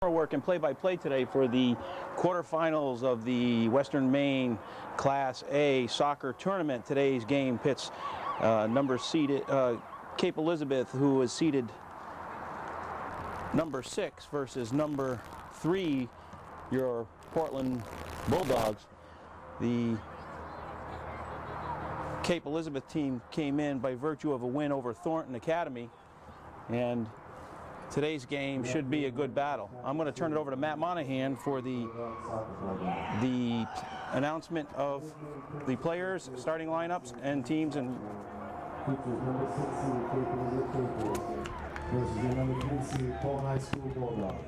Work and play-by-play today for the quarterfinals of the Western Maine Class A soccer tournament. Today's game pits Cape Elizabeth, who is seeded number 6, versus number 3, your Portland Bulldogs. The Cape Elizabeth team came in by virtue of a win over Thornton Academy, and today's game should be a good battle. I'm going to turn it over to Matt Monahan for the announcement of the players, starting lineups, and teams. And versus the number 3 seed Paul High School Bulldogs.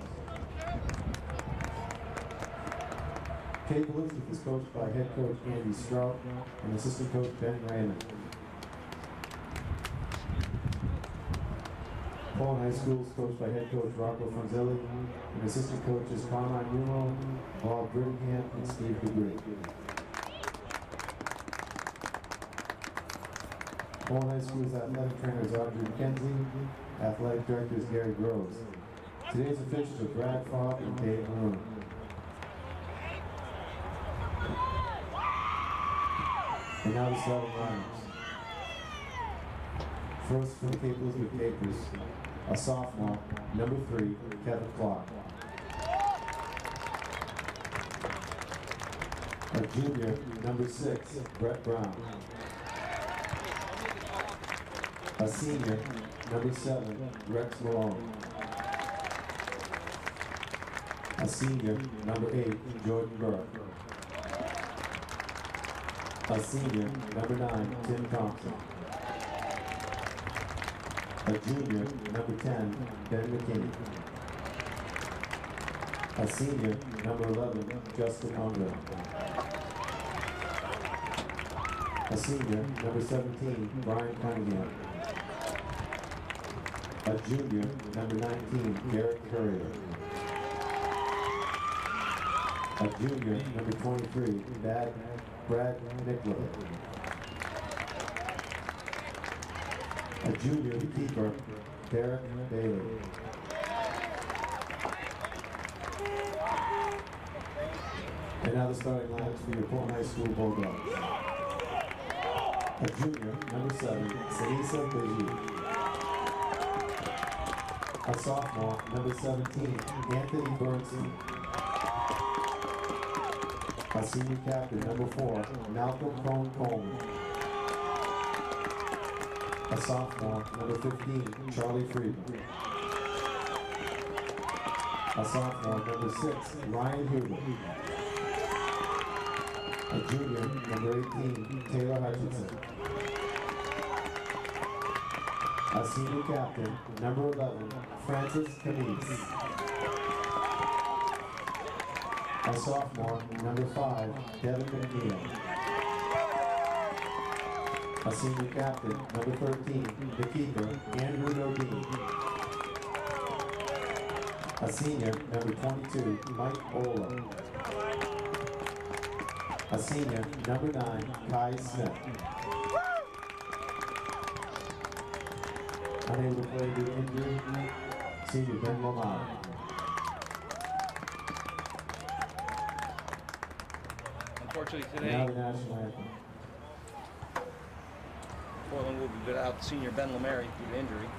Cape Elizabeth is coached by head coach Andy Strout and assistant coach Ben Raymond. Paul High School is coached by head coach Rocco Franzelli and assistant coaches Carmine Nuno, Bob Brittingham, and Steve DeGree. Paul High School's athletic trainers Audrey McKenzie, athletic directors Gary Groves. Today's officials are Brad Fogg and Dave Maroon. And now the starting lineups. First for the Cape Elizabeth Capers, a sophomore, number 3, Kevin Clark. A junior, number 6, Brett Brown. A senior, number 7, Rex Malone. A senior, number 8, Jordan Burke. A senior, number 9, Tim Thompson. A junior, number 10, Ben McKinney. A senior, number 11, Justin Unger. A senior, number 17, Brian Cunningham. A junior, number 19, Derek Courier. A junior, number 23, Brad Nickler. A junior keeper, Derek Bailey. And now the starting lineups for your Portland High School Bulldogs. A junior, number 7, Sanisa Beji. A sophomore, number 17, Anthony Bernstein. A senior captain, number 4, Malcolm Coleman. A sophomore, number 15, Charlie Friedman. A sophomore, number 6, Ryan Huber. A junior, number 18, Taylor Hutchinson. A senior captain, number 11, Francis Camise. A sophomore, number 5, Devin McNeil. A senior captain, number 13, the keeper, Andrew Nodine. A senior, number 22, Mike Ola. A senior, number 9, Kai Smith. Unable to play due to injury, senior Ben Lamar. unfortunately today, Now the national anthem. Portland will be without senior Ben Lamary due to injury.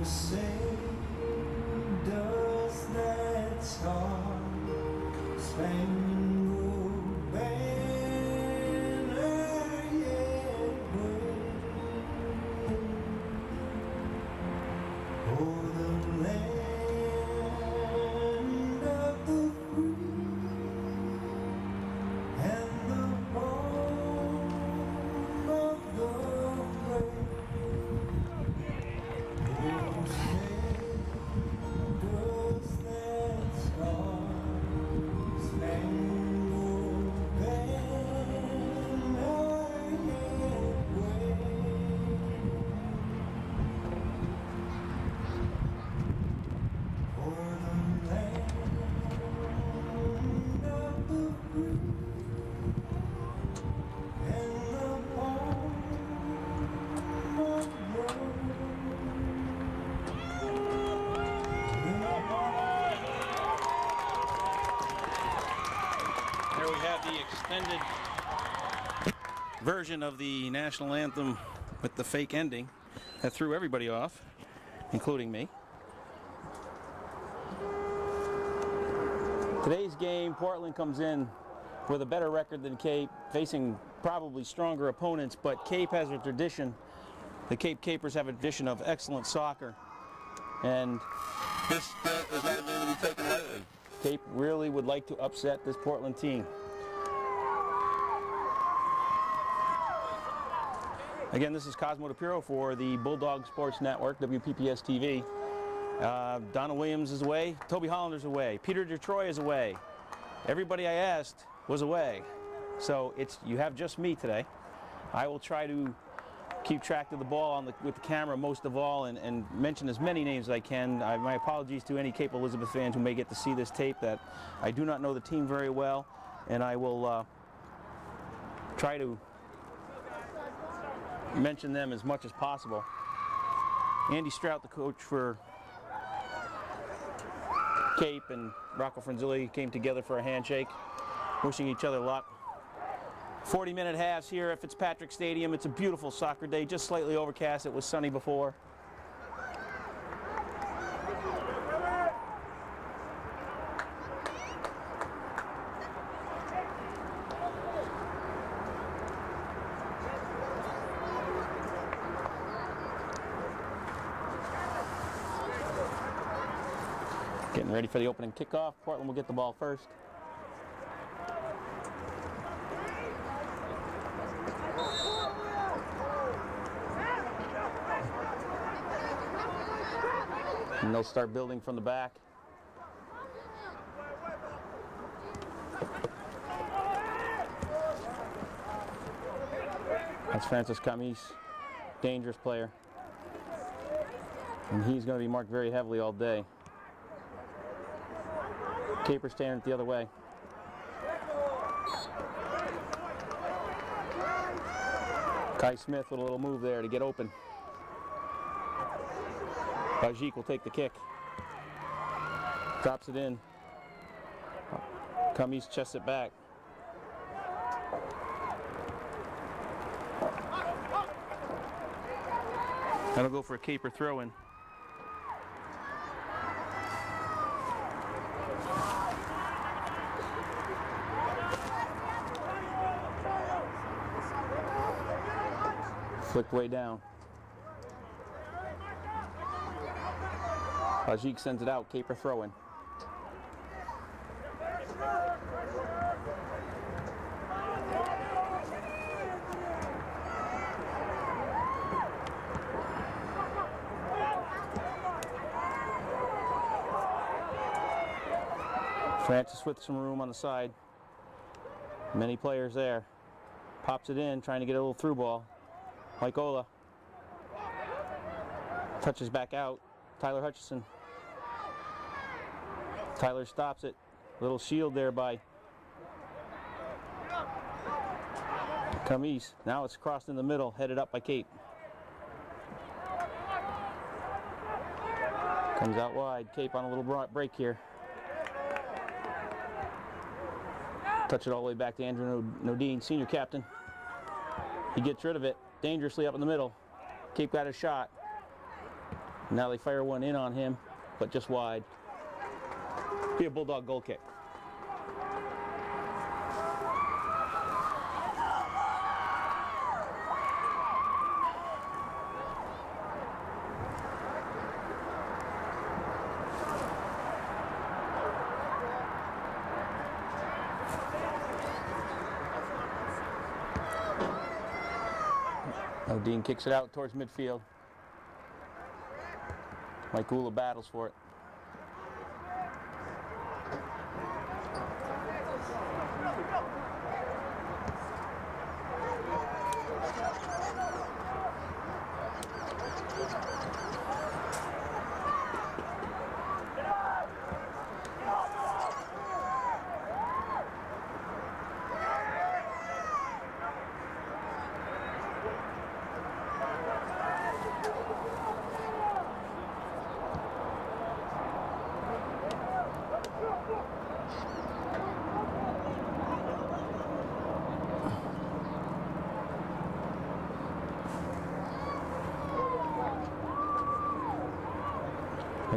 say, does that star-spangled banner yet wave o'er the land of the free and the home of the brave? Oh, say, does that star-spangled banner yet wave o'er the land of the free and the home of the There we have the extended version of the national anthem with the fake ending that threw everybody off, including me. Today's game, Portland comes in with a better record than Cape, facing probably stronger opponents, but Cape has a tradition. The Cape Capers have a tradition of excellent soccer, and this is not a game to be taken lightly. Cape really would like to upset this Portland team. Again, this is Cosmo DePiro for the Bulldog Sports Network, WPPS TV. Donald Williams is away, Toby Hollander's away, Peter DeTroy is away. Everybody I asked was away. So you have just me today. I will try to keep track of the ball with the camera most of all and mention as many names as I can. My apologies to any Cape Elizabeth fans who may get to see this tape that I do not know the team very well, and I will try to mention them as much as possible. Andy Strout, the coach for Cape, and Rocco Franzilli came together for a handshake, wishing each other luck. 40-minute halves here at Fitzpatrick Stadium. It's a beautiful soccer day, just slightly overcast. It was sunny before. Getting ready for the opening kickoff. Portland will get the ball first. And they'll start building from the back. That's Francis Camis, dangerous player. And he's going to be marked very heavily all day. Caper standing it the other way. Kai Smith with a little move there to get open. Bajik will take the kick. Drops it in. Camis chests it back. That'll go for a Caper throw-in. Flicked way down. Bajik sends it out, Caper throw-in. Francis with some room on the side. Many players there. Pops it in, trying to get a little through ball. Mike Ola. Touches back out. Tyler Hutchison. Tyler stops it. Little shield there by Camis. Now it's crossed in the middle, headed up by Cape. Comes out wide. Cape on a little break here. Touch it all the way back to Andrew Nodine, senior captain. He gets rid of it dangerously up in the middle. Cape got a shot. Now they fire one in on him, but just wide. Be a Bulldog goal kick. Dean kicks it out towards midfield. Mike Gula battles for it.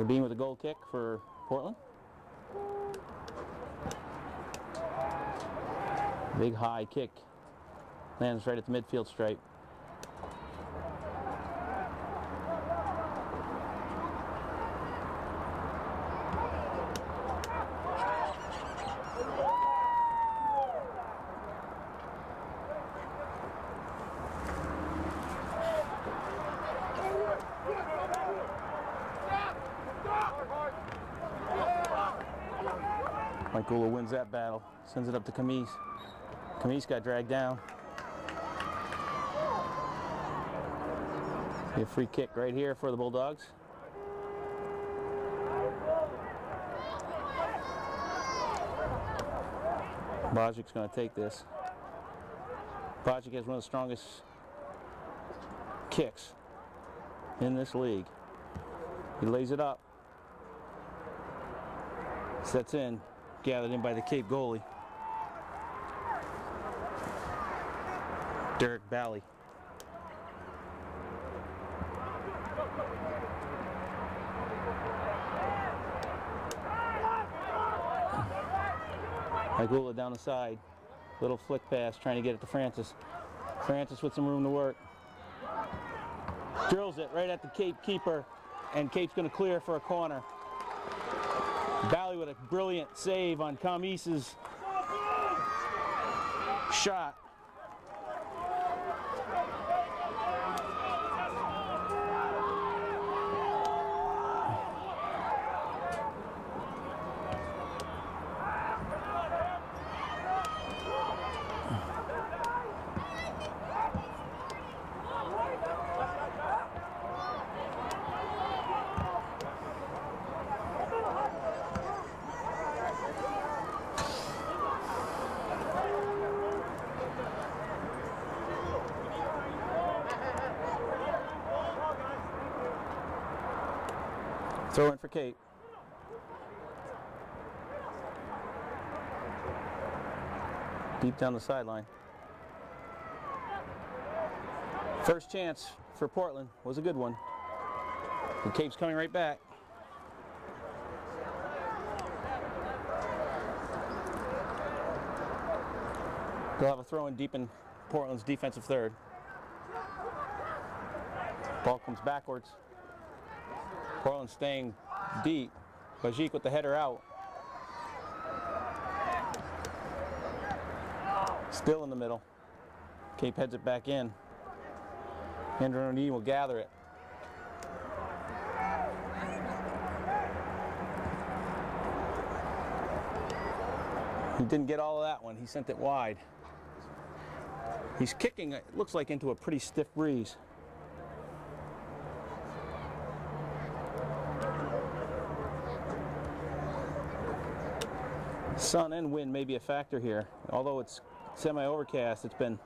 Bean with a goal kick for Portland. Big high kick. Lands right at the midfield stripe. Mike Gula wins that battle, sends it up to Camise. Camise got dragged down. A free kick right here for the Bulldogs. Bajic's going to take this. Bajic has one of the strongest kicks in this league. He lays it up. Sets in. Gathered in by the Cape goalie, Derek Bally. Igula down the side, little flick pass trying to get it to Francis. Francis with some room to work. Drills it right at the Cape keeper, and Cape's going to clear for a corner. Bally with a brilliant save on Camise's shot. Throw in for Cape. Deep down the sideline. First chance for Portland was a good one. And Cape's coming right back. They'll have a throw in deep in Portland's defensive third. Ball comes backwards. Portland staying deep. Bajic with the header out. Still in the middle. Cape heads it back in. Andrew O'Neill will gather it. He didn't get all of that one. He sent it wide. He's kicking, it looks like, into a pretty stiff breeze. Sun and wind may be a factor here. Although it's semi-overcast, it's been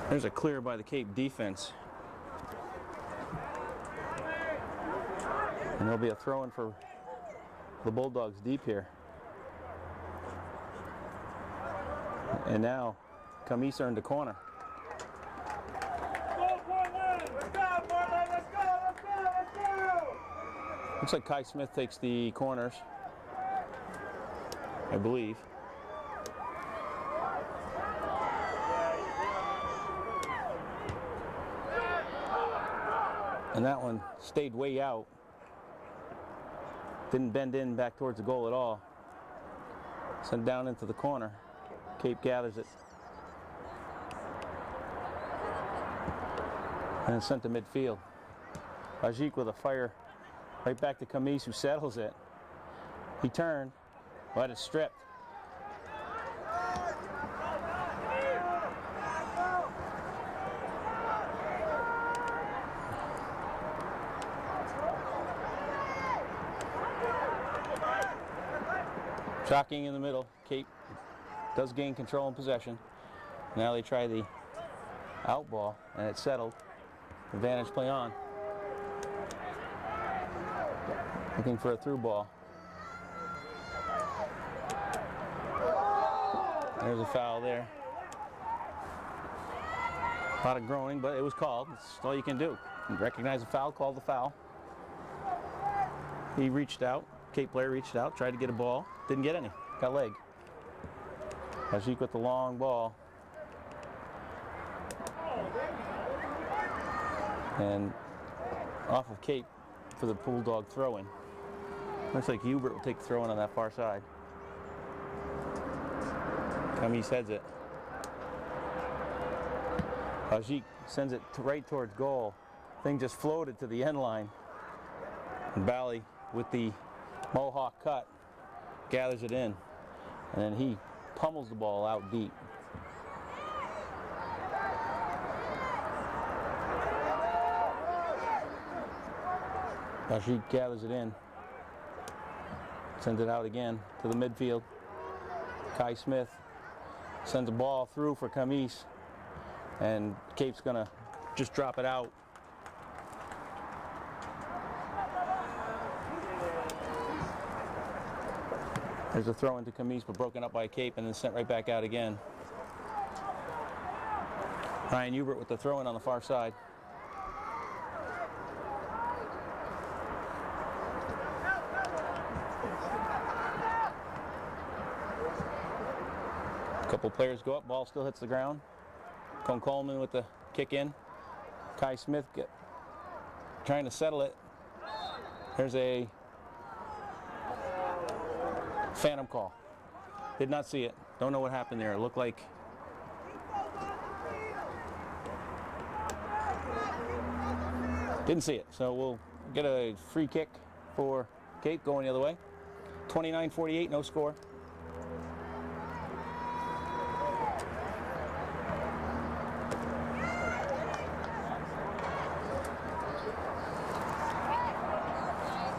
there's a clear by the Cape defense. And there'll be a throw-in for the Bulldogs deep here. And now Camise earned a corner. Looks like Kai Smith takes the corners, I believe. And that one stayed way out. Didn't bend in back towards the goal at all. Sent down into the corner. Cape gathers it. And it's sent to midfield. Ajik with a fire right back to Camise, who settles it. He turned, but it's stripped. Shocking in the middle. Cape does gain control and possession. Now they try the out ball, and it's settled. Advantage play on. Looking for a through ball. There's a foul there. A lot of groaning, but it was called. That's all you can do. You recognize the foul, call the foul. He reached out. Cape player reached out, tried to get a ball. Didn't get any. Got leg. Ajik with the long ball. And off of Cape for the Bulldog throw-in. Looks like Hubert will take the throw-in on that far side. Camise heads it. Ajik sends it right towards goal. Thing just floated to the end line. And Bally with the Mohawk cut gathers it in. And then he pummels the ball out deep. Ajik gathers it in. Sends it out again to the midfield. Kai Smith sends a ball through for Camise. And Cape's gonna just drop it out. There's a throw into Camise, but broken up by Cape and then sent right back out again. Ryan Hubert with the throw-in on the far side. A couple players go up, ball still hits the ground. Cone Coleman with the kick in. Kai Smith trying to settle it. There's a phantom call. Did not see it. Don't know what happened there. It looked like didn't see it. So we'll get a free kick for Cape going the other way. 29-48, no score.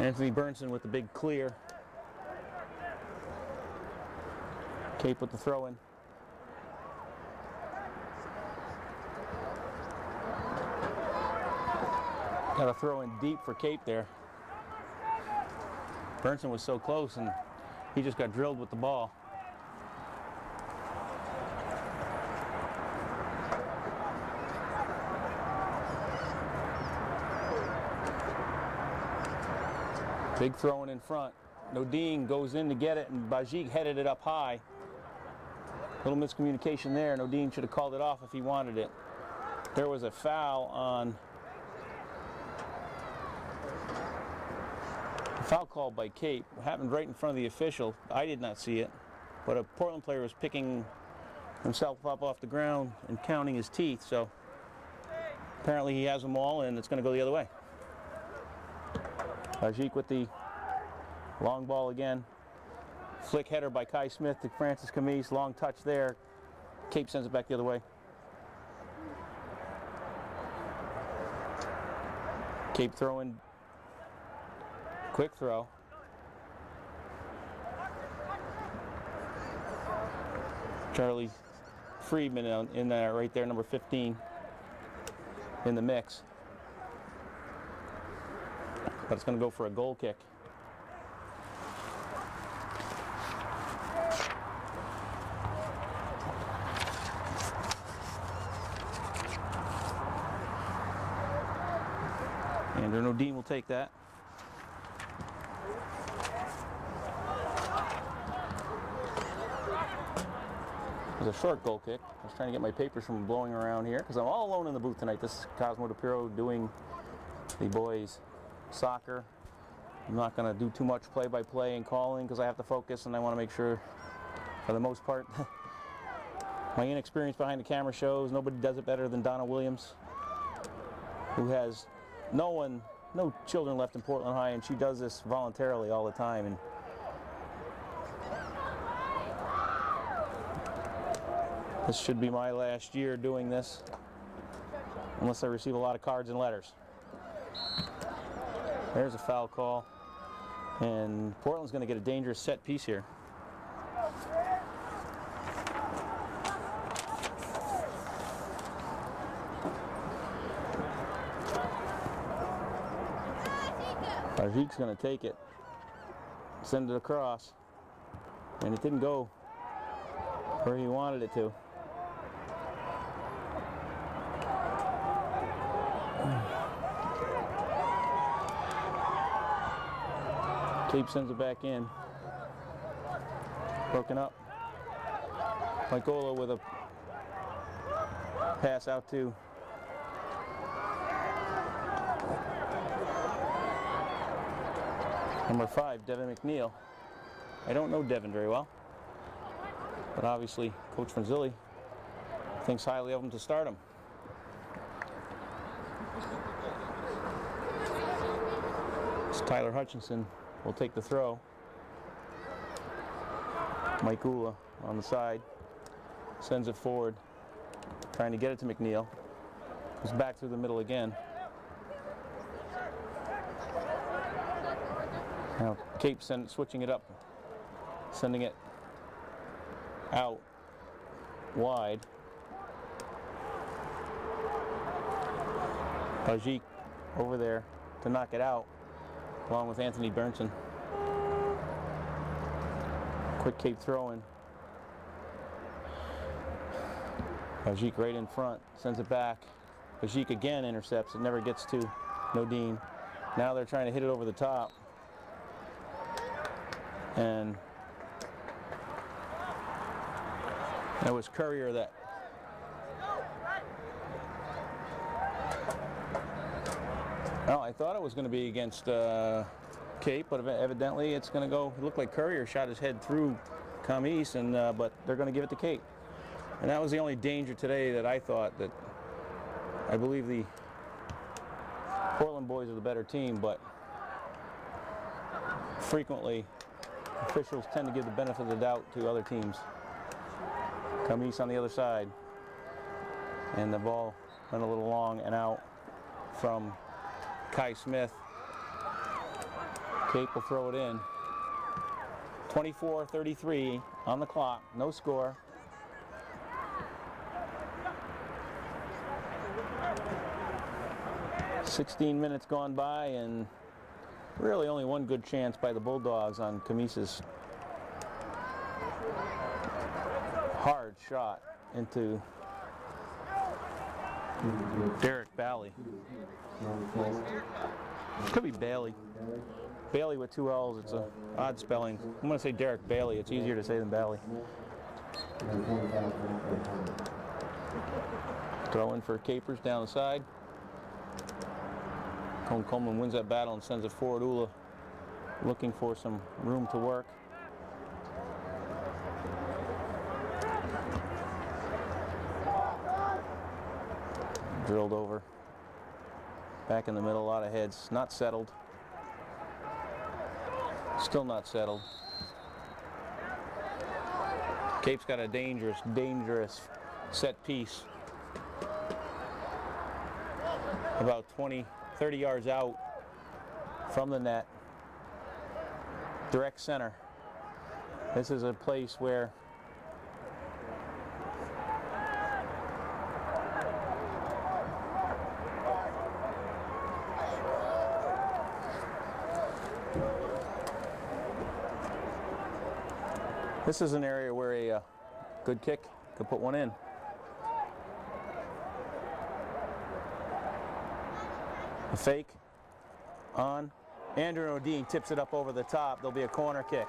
Anthony Burnson with the big clear. Cape with the throw-in. Got a throw-in deep for Cape there. Burnson was so close and he just got drilled with the ball. Big throw-in in front. Nodine goes in to get it, and Bajik headed it up high. Little miscommunication there. Nodine should have called it off if he wanted it. There was a foul on... A foul called by Cape. It happened right in front of the official. I did not see it. But a Portland player was picking himself up off the ground and counting his teeth. So apparently he has them all, and it's going to go the other way. Bajik with the long ball again. Flick header by Kai Smith to Francis Camise. Long touch there. Cape sends it back the other way. Cape throwing. Quick throw. Charlie Friedman in there, right there, number 15 in the mix. But it's going to go for a goal kick. Andrew Nodine will take that. It was a short goal kick. I was trying to get my papers from blowing around here because I'm all alone in the booth tonight. This is Cosmo DePiro doing the boys' soccer. I'm not going to do too much play-by-play and calling because I have to focus, and I want to make sure, for the most part, my inexperience behind the camera shows. Nobody does it better than Donna Williams, who has no children left in Portland High, and she does this voluntarily all the time. And this should be my last year doing this, unless I receive a lot of cards and letters. There's a foul call, and Portland's going to get a dangerous set piece here. Bajik's going to take it, send it across, and it didn't go where he wanted it to. Cape sends it back in. Broken up. Michaela with a pass out to number 5, Devin McNeil. I don't know Devin very well, but obviously Coach Franzilli thinks highly of him to start him. It's Tyler Hutchinson will take the throw. Mike Ula on the side sends it forward, trying to get it to McNeil. Goes back through the middle again. Now Cape switching it up, sending it out wide. Bajik over there to knock it out, along with Anthony Burnson. Quick Cape throw in. Bajik right in front, sends it back. Bajik again intercepts, it never gets to Nodine. Now they're trying to hit it over the top. And it was Courier that I thought it was going to be against Cape, but evidently it's going to go. It looked like Courier shot his head through Camise, and but they're going to give it to Cape. And that was the only danger today that I thought. That I believe the Portland boys are the better team, but frequently officials tend to give the benefit of the doubt to other teams. Camise on the other side, and the ball went a little long and out from Kai Smith. Cape will throw it in. 24-33 on the clock, no score. "16 minutes gone by, and really only one good chance by the Bulldogs on Camise's hard shot into Derek Bally. Could be Bailey. Bailey with 2 L's, it's a odd spelling. I'm going to say Derek Bailey, it's easier to say than Bally. Throw in for Capers down the side. Cone Coleman wins that battle and sends it forward. Ula looking for some room to work. Drilled over. Back in the middle, a lot of heads. Not settled. Still not settled. Cape's got a dangerous set piece. About 20, 30 yards out from the net. Direct center. This is a place where this is an area where a good kick could put one in. A fake on. Andrew Nodine tips it up over the top. There'll be a corner kick.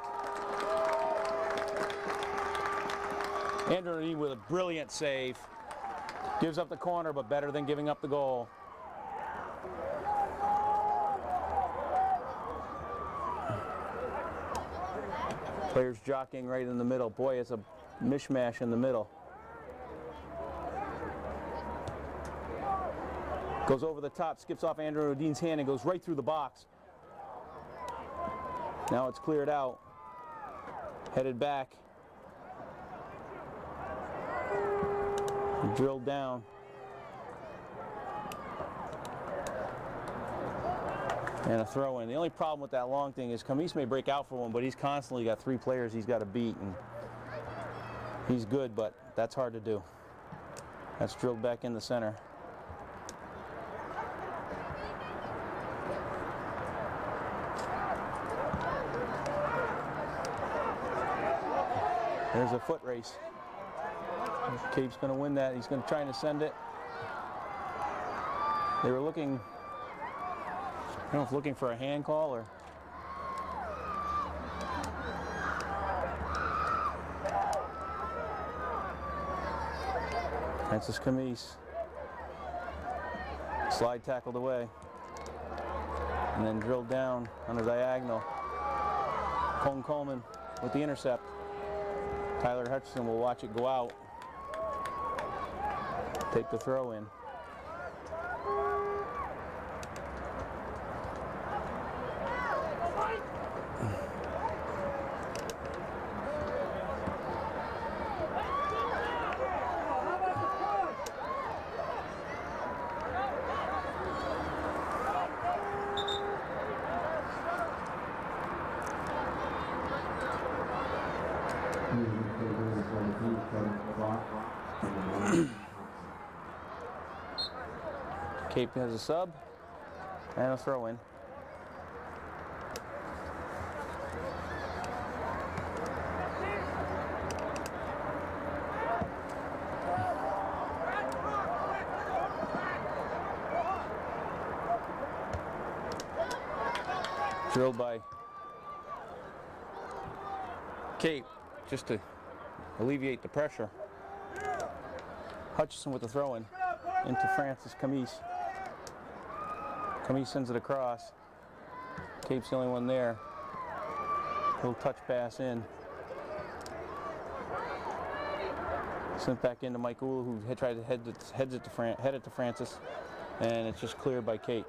Andrew Nadine with a brilliant save. Gives up the corner, but better than giving up the goal. Players jockeying right in the middle. Boy, it's a mishmash in the middle. Goes over the top, skips off Andrew Nadine's hand and goes right through the box. Now it's cleared out. Headed back. Drilled down. And a throw in. The only problem with that long thing is Camise may break out for one, but he's constantly got 3 players he's got to beat. And he's good, but that's hard to do. That's drilled back in the center. There's a foot race. Cape's going to win that. He's going to try to send it. They were looking, I don't know if looking for a hand call or. Francis Camise. Slide tackled away. And then drilled down on a diagonal. Colton Coleman with the intercept. Tyler Hutchinson will watch it go out. Take the throw in. Cape has a sub and a throw in. Drilled by Cape just to alleviate the pressure. Hutchison with the throw in into Francis Camise. Camise sends it across. Cape's the only one there. Little touch pass in. Sent back into Mike Ula, who had tried to head it to Francis, and it's just cleared by Cape.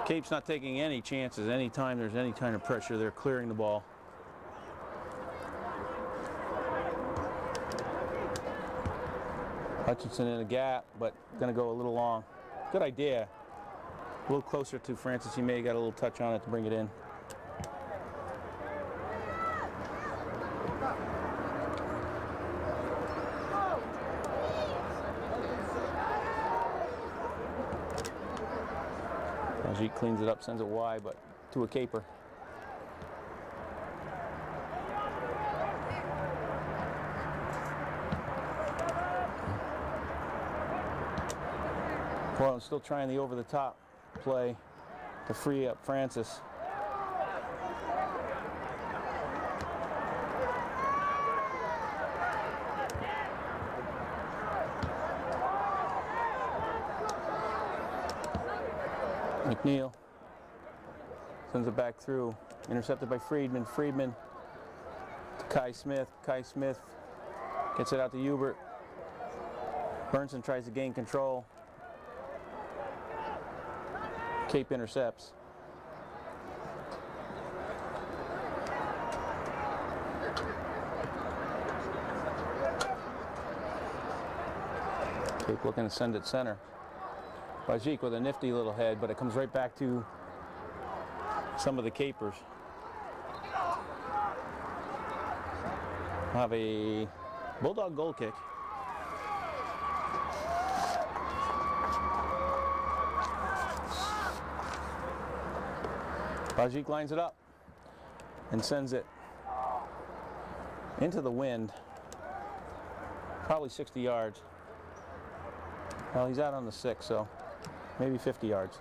Cape's not taking any chances. Anytime there's any kind of pressure, they're clearing the ball. Hutchinson in a gap, but gonna go a little long. Good idea. A little closer to Francis. He may have got a little touch on it to bring it in. Ajit cleans it up, sends it wide, but to a caper. Portland still trying the over-the-top play to free up Francis. McNeil sends it back through, intercepted by Friedman. Friedman to Kai Smith. Kai Smith gets it out to Hubert. Burnson tries to gain control. Cape intercepts. Cape looking to send it center. Bajik with a nifty little head, but it comes right back to some of the capers. We'll have a Bulldog goal kick. Bajik lines it up and sends it into the wind, probably 60 yards. Well, he's out on the 6, so maybe 50 yards.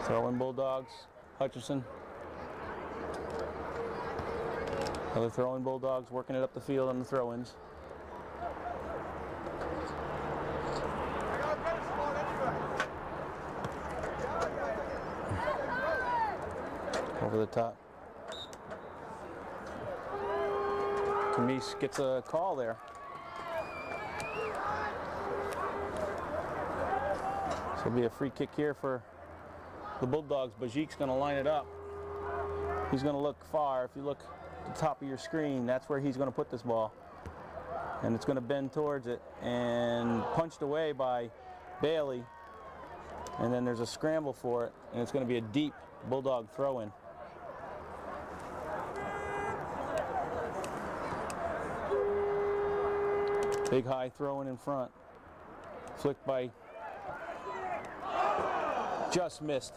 Throw in Bulldogs. Hutchison Other throwing Bulldogs working it up the field on the throw-ins. Over the top. Camise gets a call there. So it'll be a free kick here for the Bulldogs. Bajik's going to line it up. He's going to look far. If you look at the top of your screen, that's where he's going to put this ball. And it's going to bend towards it and punched away by Bailey. And then there's a scramble for it, and it's going to be a deep Bulldog throw-in. Big high throw-in in front. Flicked by, just missed.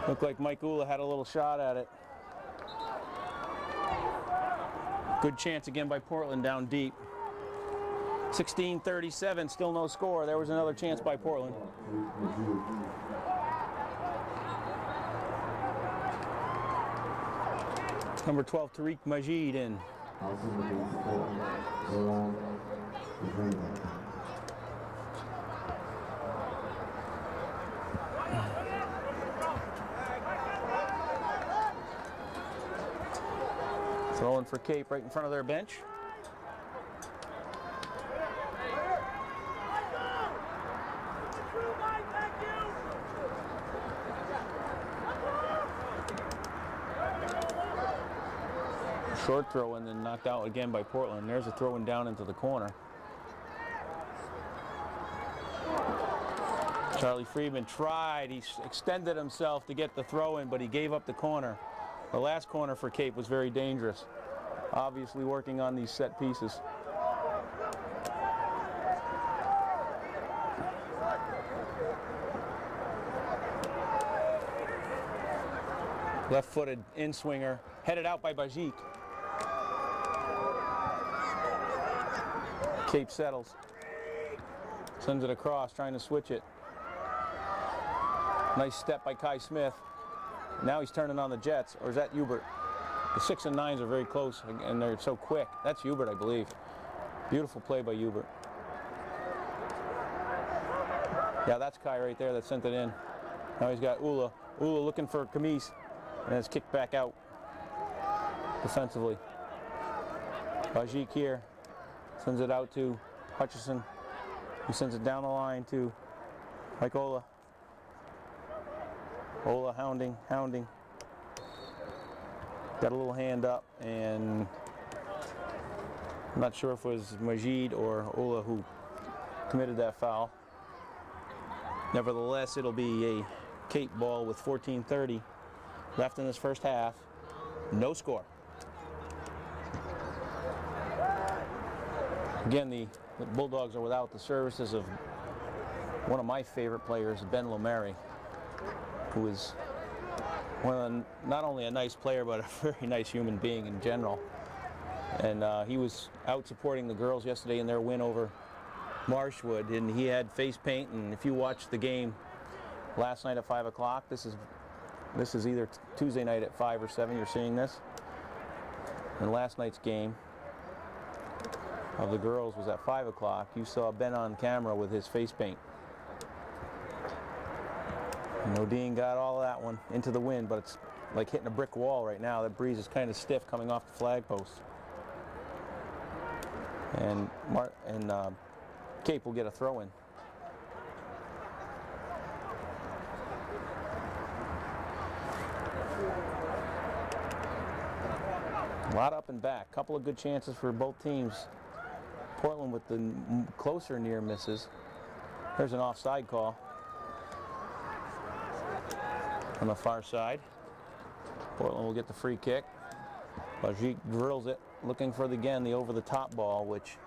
Looked like Mike Ula had a little shot at it. Good chance again by Portland down deep. 16-37, still no score. There was another chance by Portland. Number 12, Tariq Majid in. Throwing for Cape right in front of their bench. Short throw and then knocked out again by Portland. There's a throw-in down into the corner. Charlie Friedman tried. He extended himself to get the throw-in, but he gave up the corner. The last corner for Cape was very dangerous. Obviously working on these set pieces. Left-footed in-swinger, headed out by Bajik. Cape settles. Sends it across, trying to switch it. Nice step by Kai Smith. Now he's turning on the Jets, or is that Hubert? The 6 and 9s are very close, and they're so quick. That's Hubert, I believe. Beautiful play by Hubert. Yeah, that's Kai right there that sent it in. Now he's got Ula. Ula looking for Camise, and it's kicked back out defensively. Bajik here sends it out to Hutchison. He sends it down the line to Mike Ola. Ola hounding. Got a little hand up, and I'm not sure if it was Majid or Ola who committed that foul. Nevertheless, it'll be a Cape ball with 14:30 left in this first half. No score. Again, the Bulldogs are without the services of one of my favorite players, Ben Lomeri, who is not only a nice player, but a very nice human being in general. And he was out supporting the girls yesterday in their win over Marshwood, and he had face paint. And if you watched the game last night at 5 o'clock, this is either Tuesday night at 5 or 7, you're seeing this. And last night's game of the girls was at 5 o'clock. You saw Ben on camera with his face paint. And Odine got all that one into the wind, but it's like hitting a brick wall right now. That breeze is kind of stiff coming off the flag post. And Cape will get a throw-in. A lot up and back. Couple of good chances for both teams. Portland with the closer near misses. There's an offside call on the far side. Portland will get the free kick. Bajik drills it, looking for the over-the-top ball, which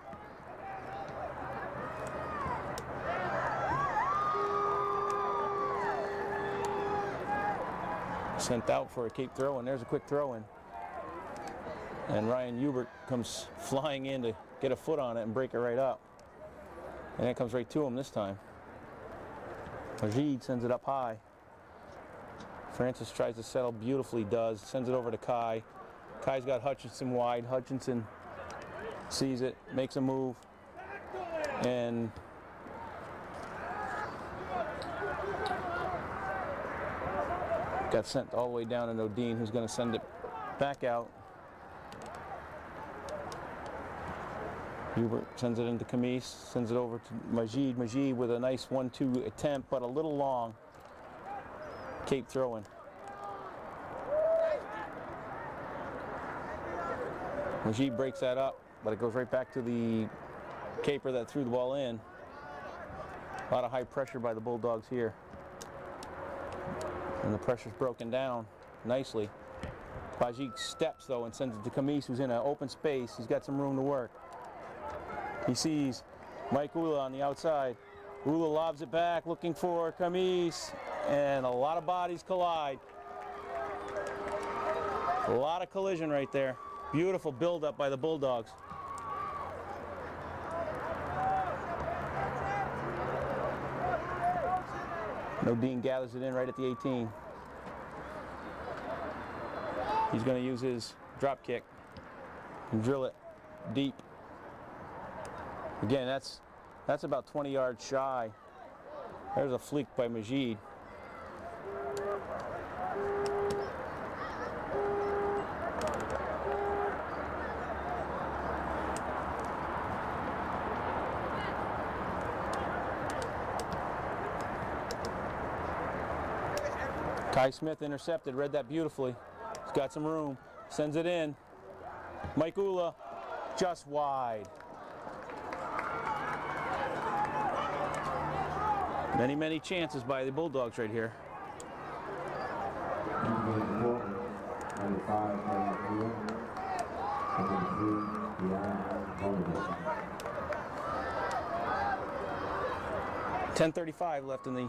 sent out for a Cape throw, and there's a quick throw-in. And Ryan Hubert comes flying in to get a foot on it and break it right up. And it comes right to him this time. Majid sends it up high. Francis tries to settle beautifully, does. Sends it over to Kai. Kai's got Hutchinson wide. Hutchinson sees it, makes a move, and got sent all the way down to Nodine, who's going to send it back out. Hubert sends it into Camise, sends it over to Majid. Majid with a nice 1-2 attempt, but a little long. Cape throwing. Majid breaks that up, but it goes right back to the caper that threw the ball in. A lot of high pressure by the Bulldogs here. And the pressure's broken down nicely. Bajik steps though and sends it to Camise, who's in an open space. He's got some room to work. He sees Mike Ula on the outside. Ula lobs it back, looking for Camise, and a lot of bodies collide. A lot of collision right there. Beautiful build-up by the Bulldogs. Nodine gathers it in right at the 18. He's going to use his drop kick and drill it deep. Again, that's about 20 yards shy. There's a fleek by Majid. Kai Smith intercepted, read that beautifully. He's got some room, sends it in. Mike Ula, just wide. Many, many chances by the Bulldogs right here. 10:35 left in the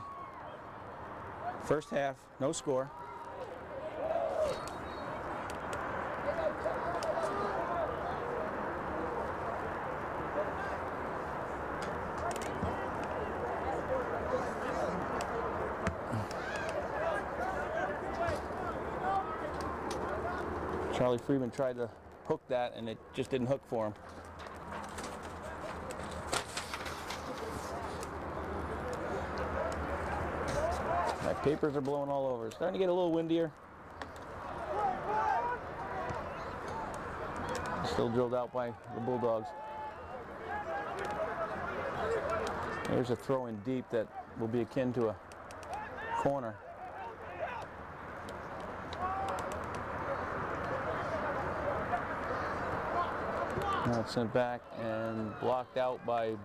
first half, no score. Charlie Freeman tried to hook that and it just didn't hook for him. My papers are blowing all over. It's starting to get a little windier. Still drilled out by the Bulldogs. There's a throw in deep that will be akin to a corner. Now it's sent back and blocked out by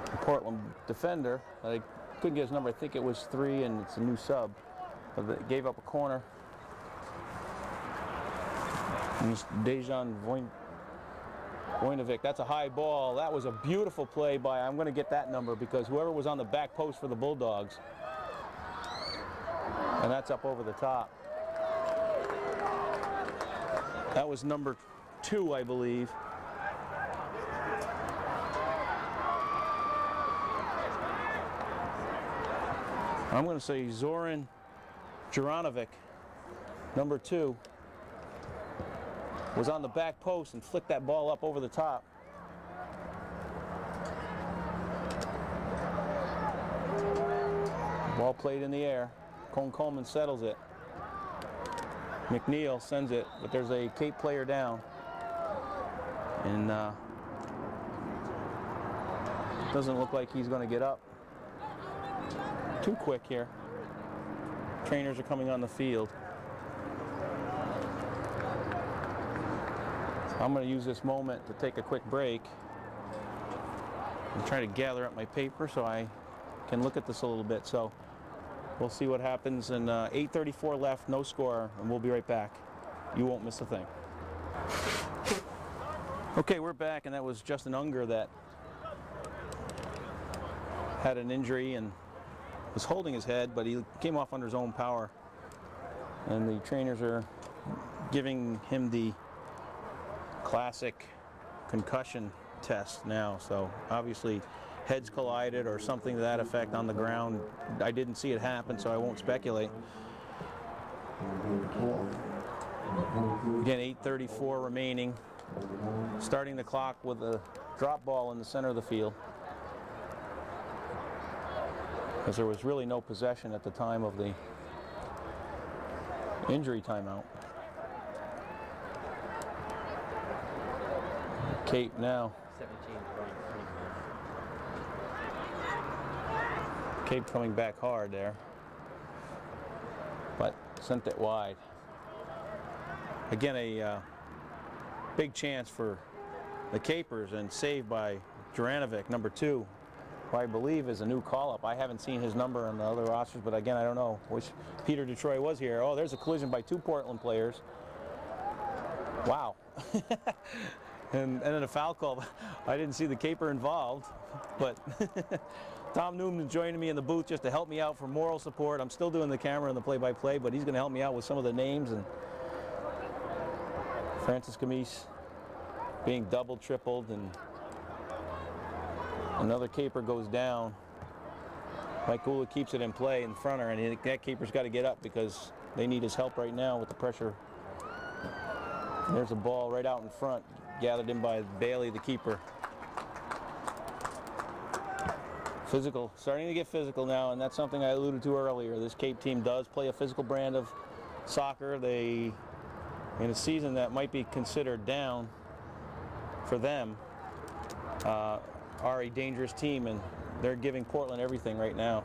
the Portland defender. I couldn't get his number. I think it was 3, and it's a new sub. But it gave up a corner. And it's Dejan Vojnovic. That's a high ball. That was a beautiful play by, I'm going to get that number because whoever was on the back post for the Bulldogs. And that's up over the top. That was number 2, I believe. I'm going to say Zoran Juranovic, number 2, was on the back post and flicked that ball up over the top. Ball played in the air. Cone Coleman settles it. McNeil sends it, but there's a Cape player down. And doesn't look like he's going to get up too quick here. Trainers are coming on the field. I'm going to use this moment to take a quick break. I'm trying to gather up my paper so I can look at this a little bit. So we'll see what happens. And 8:34 left, no score, and we'll be right back. You won't miss a thing. Okay, we're back, and that was Justin Unger that had an injury and was holding his head, but he came off under his own power. And the trainers are giving him the classic concussion test now, so obviously heads collided or something to that effect on the ground. I didn't see it happen, so I won't speculate. Again, 8:34 remaining. Starting the clock with a drop ball in the center of the field, because there was really no possession at the time of the injury timeout. Cape now. 17 Cape coming back hard there, but sent it wide. Again, a big chance for the Capers, and saved by Juranovic, number 2, who I believe is a new call-up. I haven't seen his number on the other rosters, but again, I don't know. Wish Peter Detroit was here. Oh, there's a collision by 2 Portland players. Wow. and then a foul call. I didn't see the Caper involved, but Tom Newman joining me in the booth just to help me out for moral support. I'm still doing the camera and the play-by-play, but he's going to help me out with some of the names. And Francis Camise being doubled, tripled, and another Caper goes down. Mike Gula keeps it in play in fronter, and that Caper's got to get up because they need his help right now with the pressure. There's a ball right out in front, gathered in by Bailey, the keeper. Physical, starting to get physical now, and that's something I alluded to earlier. This Cape team does play a physical brand of soccer. They, in a season that might be considered down for them, are a dangerous team, and they're giving Portland everything right now.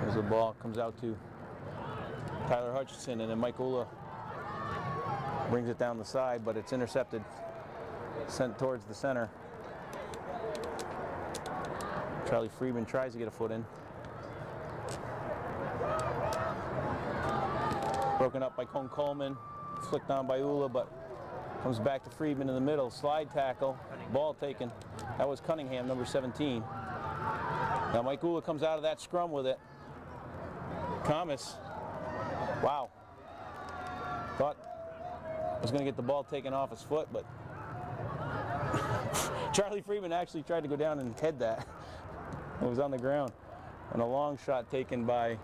As the ball comes out to Tyler Hutchinson, and then Mike Ula brings it down the side, but it's intercepted, sent towards the center. Charlie Friedman tries to get a foot in. Broken up by Cone Coleman, flicked on by Ula, but comes back to Friedman in the middle. Slide tackle, ball taken. That was Cunningham, number 17. Now Mike Ula comes out of that scrum with it. Thomas, wow. Thought was going to get the ball taken off his foot, but Charlie Friedman actually tried to go down and head that. It was on the ground. And a long shot taken by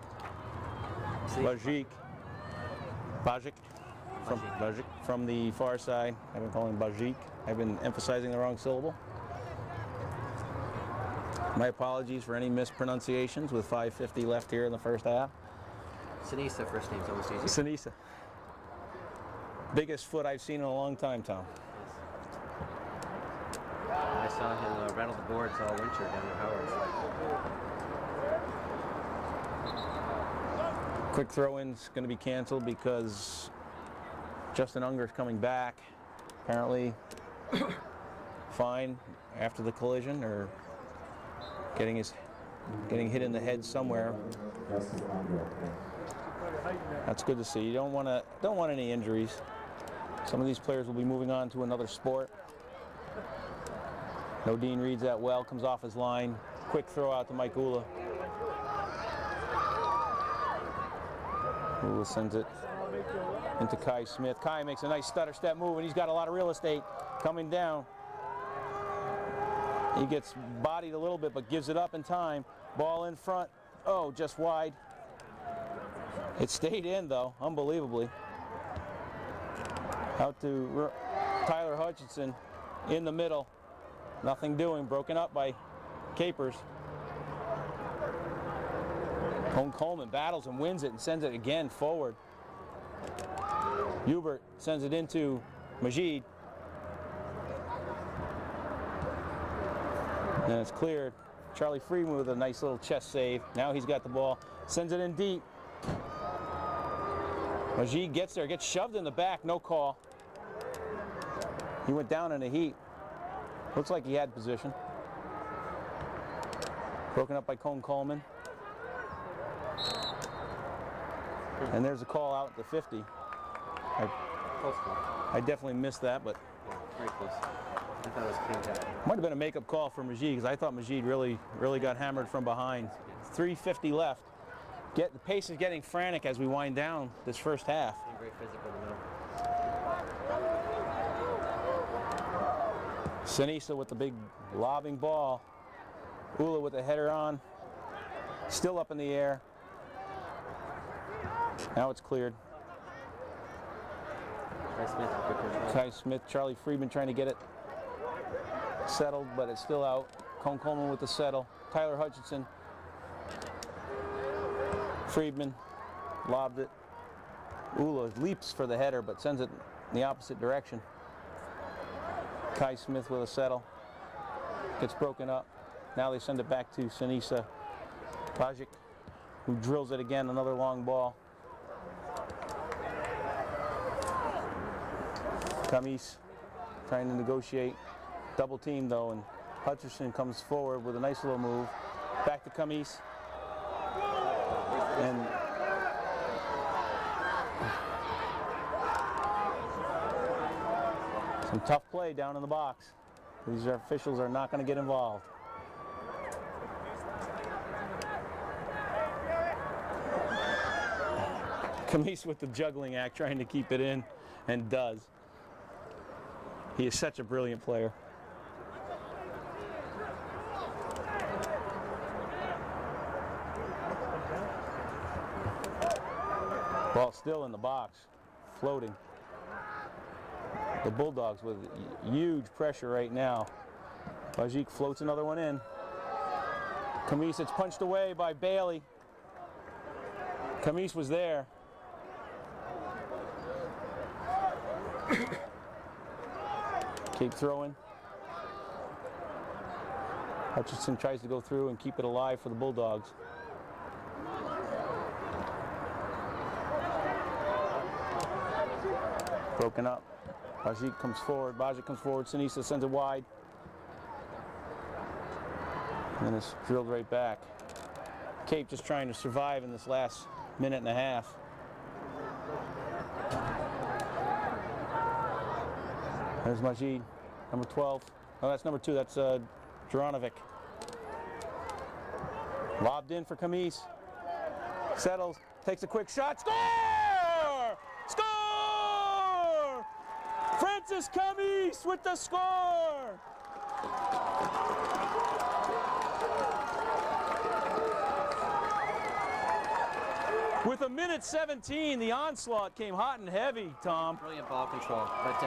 Bajic from the far side. I've been calling him Bajic. I've been emphasizing the wrong syllable. My apologies for any mispronunciations with 5:50 left here in the first half. Sinisa, first name's almost easy. Sinisa. Biggest foot I've seen in a long time, Tom. I saw him rattle the boards all winter down at Howard's. Quick throw-in's going to be canceled because Justin Unger's coming back. Apparently fine after the collision, or getting hit in the head somewhere. That's good to see. You don't want any injuries. Some of these players will be moving on to another sport. Nodine reads that well, comes off his line. Quick throw out to Mike Ula. Ula sends it into Kai Smith. Kai makes a nice stutter step move, and he's got a lot of real estate coming down. He gets bodied a little bit, but gives it up in time. Ball in front. Oh, just wide. It stayed in, though, unbelievably. Out to Tyler Hutchinson in the middle. Nothing doing, broken up by Capers. Cone Coleman battles and wins it and sends it again forward. Hubert sends it into Majid. And it's cleared. Charlie Friedman with a nice little chest save. Now he's got the ball, sends it in deep. Majid gets there, gets shoved in the back, no call. He went down in a heat. Looks like he had position. Broken up by Cone Coleman. And there's a call out at the 50. I definitely missed that, but yeah, very close. I thought it was clean tackle. Might have been a makeup call for Majid, because I thought Majid really got hammered from behind. 3:50 left. The pace is getting frantic as we wind down this first half. Being very physical in the middle. Sinisa with the big lobbing ball. Ula with the header on. Still up in the air. Now it's cleared. Kai Smith, good control. Kai Smith, Charlie Friedman trying to get it settled, but it's still out. Cone Coleman with the settle. Tyler Hutchinson. Friedman lobbed it. Ula leaps for the header, but sends it in the opposite direction. Kai Smith with a settle. Gets broken up. Now they send it back to Sinisa Bajic, who drills it again, another long ball. Kamis trying to negotiate. Double team though, and Hutcherson comes forward with a nice little move. Back to Kamis. And some tough play down in the box. These officials are not going to get involved. Kamis with the juggling act, trying to keep it in, and does. He is such a brilliant player. Ball still in the box, floating. The Bulldogs with huge pressure right now. Bajic floats another one in. Kamis, it's punched away by Bailey. Kamis was there. Keep throwing. Hutchinson tries to go through and keep it alive for the Bulldogs. Broken up. Bajic comes forward. Sinisa sends it wide. And it's drilled right back. Cape just trying to survive in this last minute and a half. There's Majid, number 12. Oh, that's number 2. That's Juranovic. Lobbed in for Kamis. Settles, takes a quick shot. Score! Score! Francis Kamis with the score! With a minute 17, the onslaught came hot and heavy, Tom. Brilliant ball control. But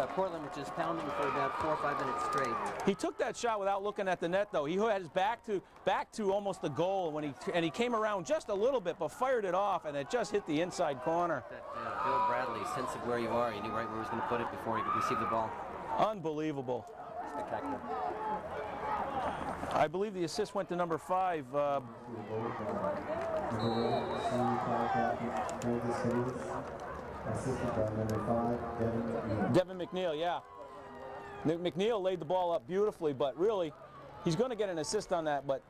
Portland was just pounding for about 4 or 5 minutes straight. He took that shot without looking at the net, though. He had his back to almost the goal when he came around just a little bit, but fired it off, and it just hit the inside corner. That Bill Bradley's sense of where you are, he knew right where he was going to put it before he could receive the ball. Unbelievable. Spectacular. I believe the assist went to number 5. Devin McNeil, yeah. McNeil laid the ball up beautifully, but really, he's going to get an assist on that, but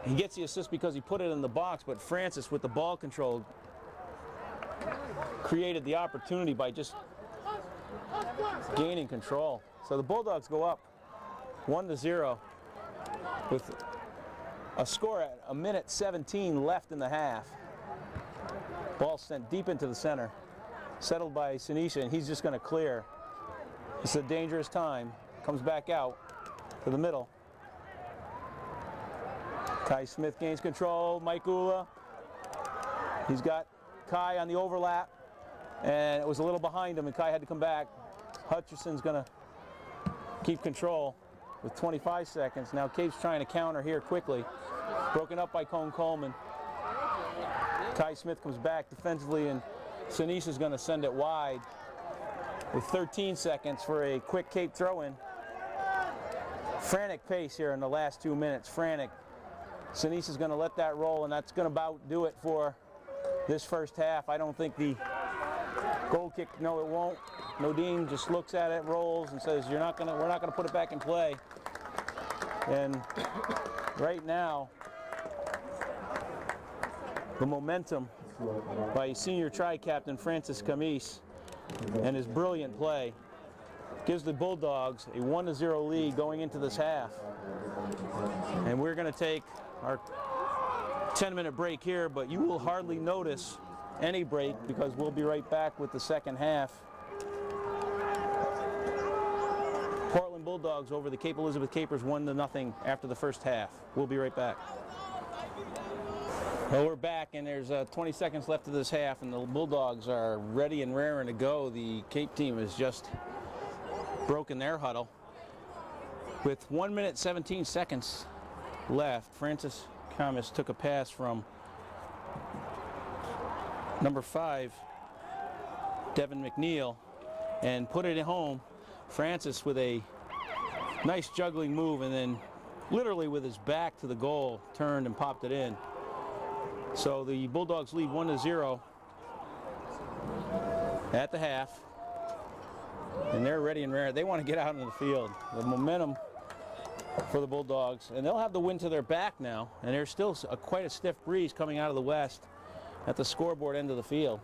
he gets the assist because he put it in the box, but Francis, with the ball control, created the opportunity by just gaining control. So the Bulldogs go up 1-0 with a score at a minute 17 left in the half. Ball sent deep into the center, settled by Sinisa, and he's just going to clear. It's a dangerous time. Comes back out to the middle. Kai Smith gains control. Mike Ula. He's got Kai on the overlap, and it was a little behind him, and Kai had to come back. Hutcherson's going to keep control with 25 seconds. Now Cape's trying to counter here quickly. Broken up by Cone Coleman. Kai Smith comes back defensively, and Sinisa's going to send it wide with 13 seconds for a quick Cape throw-in. Frantic pace here in the last 2 minutes. Frantic. Sinisa's going to let that roll, and that's going to about do it for this first half. I don't think the goal kick, no, it won't. Nodine just looks at it, rolls, and says, we're not going to put it back in play. And right now, the momentum by senior tri-captain Francis Kamis and his brilliant play gives the Bulldogs a 1-0 lead going into this half. And we're going to take our 10-minute break here, but you will hardly notice any break because we'll be right back with the second half. Portland Bulldogs over the Cape Elizabeth Capers 1-0 after the first half. We'll be right back. Well, we're back, and there's 20 seconds left of this half, and the Bulldogs are ready and raring to go. The Cape team has just broken their huddle. With 1 minute 17 seconds left, Francis Camus took a pass from number 5, Devin McNeil, and put it at home. Francis with a nice juggling move, and then literally with his back to the goal, turned and popped it in. So the Bulldogs lead 1-0 at the half, and they're ready and rare. They want to get out into the field. The momentum for the Bulldogs, and they'll have the wind to their back now, and there's still quite a stiff breeze coming out of the west at the scoreboard end of the field.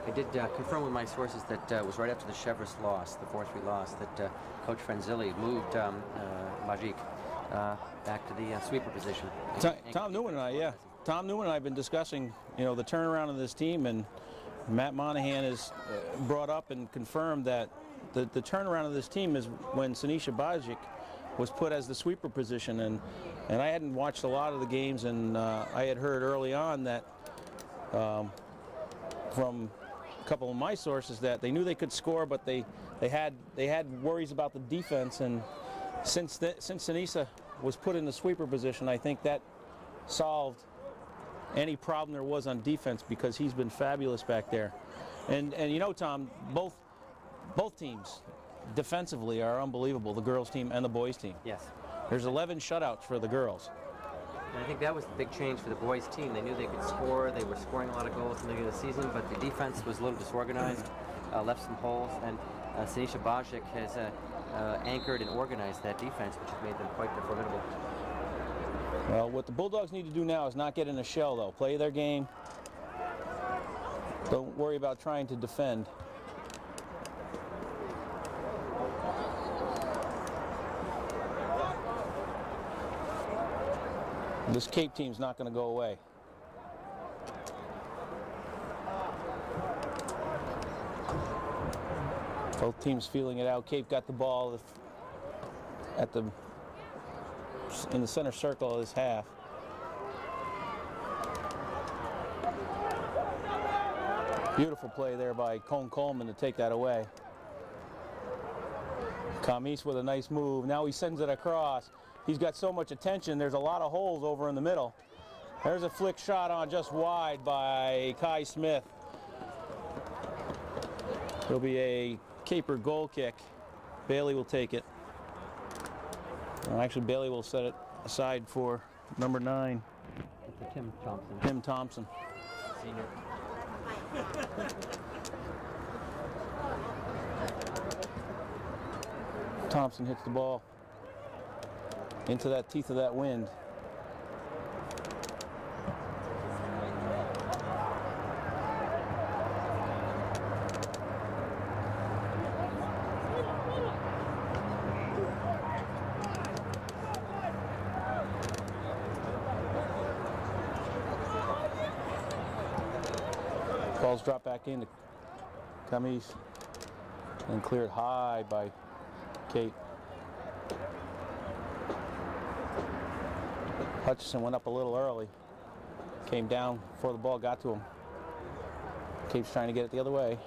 I did confirm with my sources that it was right after the Chevrolet loss, the 4-3 loss, that Coach Frenzilli moved Magic back to the sweeper position. Tom Newman and I, Tom Newman and I have been discussing, the turnaround of this team, and Matt Monahan has brought up and confirmed that the turnaround of this team is when Sinisha Bajic was put as the sweeper position, and I hadn't watched a lot of the games, and I had heard early on that from a couple of my sources that they knew they could score, but they had worries about the defense, and since Sinisha was put in the sweeper position, I think that solved any problem there was on defense, because he's been fabulous back there. And Tom, both teams defensively are unbelievable, the girls team and the boys team. Yes. There's 11 shutouts for the girls. And I think that was the big change for the boys team. They knew they could score. They were scoring a lot of goals in the beginning of the season, but the defense was a little disorganized, left some holes, and Sinisha Bajic has anchored and organized that defense, which has made them quite formidable. Well, what the Bulldogs need to do now is not get in a shell, though. Play their game. Don't worry about trying to defend. This Cape team's not going to go away. Both teams feeling it out. Cape got the ball in the center circle of this half. Beautiful play there by Cone Coleman to take that away. Camis with a nice move. Now he sends it across. He's got so much attention. There's a lot of holes over in the middle. There's a flick shot on just wide by Kai Smith. It'll be a Caper goal kick. Bailey will take it. Actually, Bailey will set it aside for number 9. Tim Thompson. Tim Thompson. Senior. Thompson hits the ball into that teeth of that wind. Ball's dropped back into Camis and cleared high by Kate. Hutchison went up a little early, came down before the ball got to him. Cape's trying to get it the other way.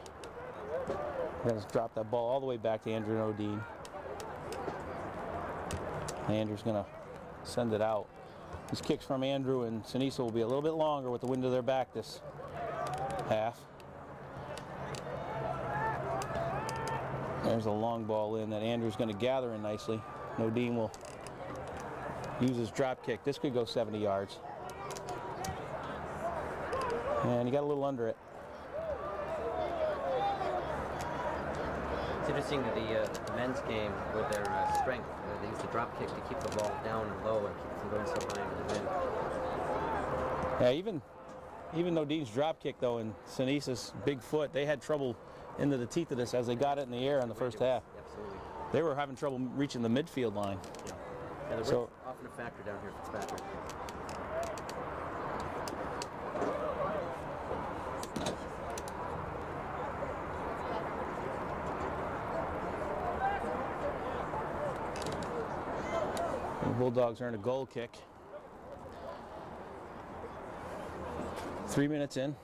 We're going to drop that ball all the way back to Andrew Nodine. Andrew's going to send it out. These kicks from Andrew and Sinisha will be a little bit longer with the wind to their back this half. There's a long ball in that Andrew's going to gather in nicely. Nodine will use his drop kick. This could go 70 yards. And he got a little under it. It's interesting that the men's game with their strength, they use the drop kick to keep the ball down and low and keep them going so high into the wind. Yeah, even Nodine's drop kick though and Sinisha's big foot, they had trouble into the teeth of this as they got it in the air in the first half. Absolutely. They were having trouble reaching the midfield line. Yeah, the So- width's often a factor down here, Fitzpatrick. The Bulldogs earned a goal kick. 3 minutes in.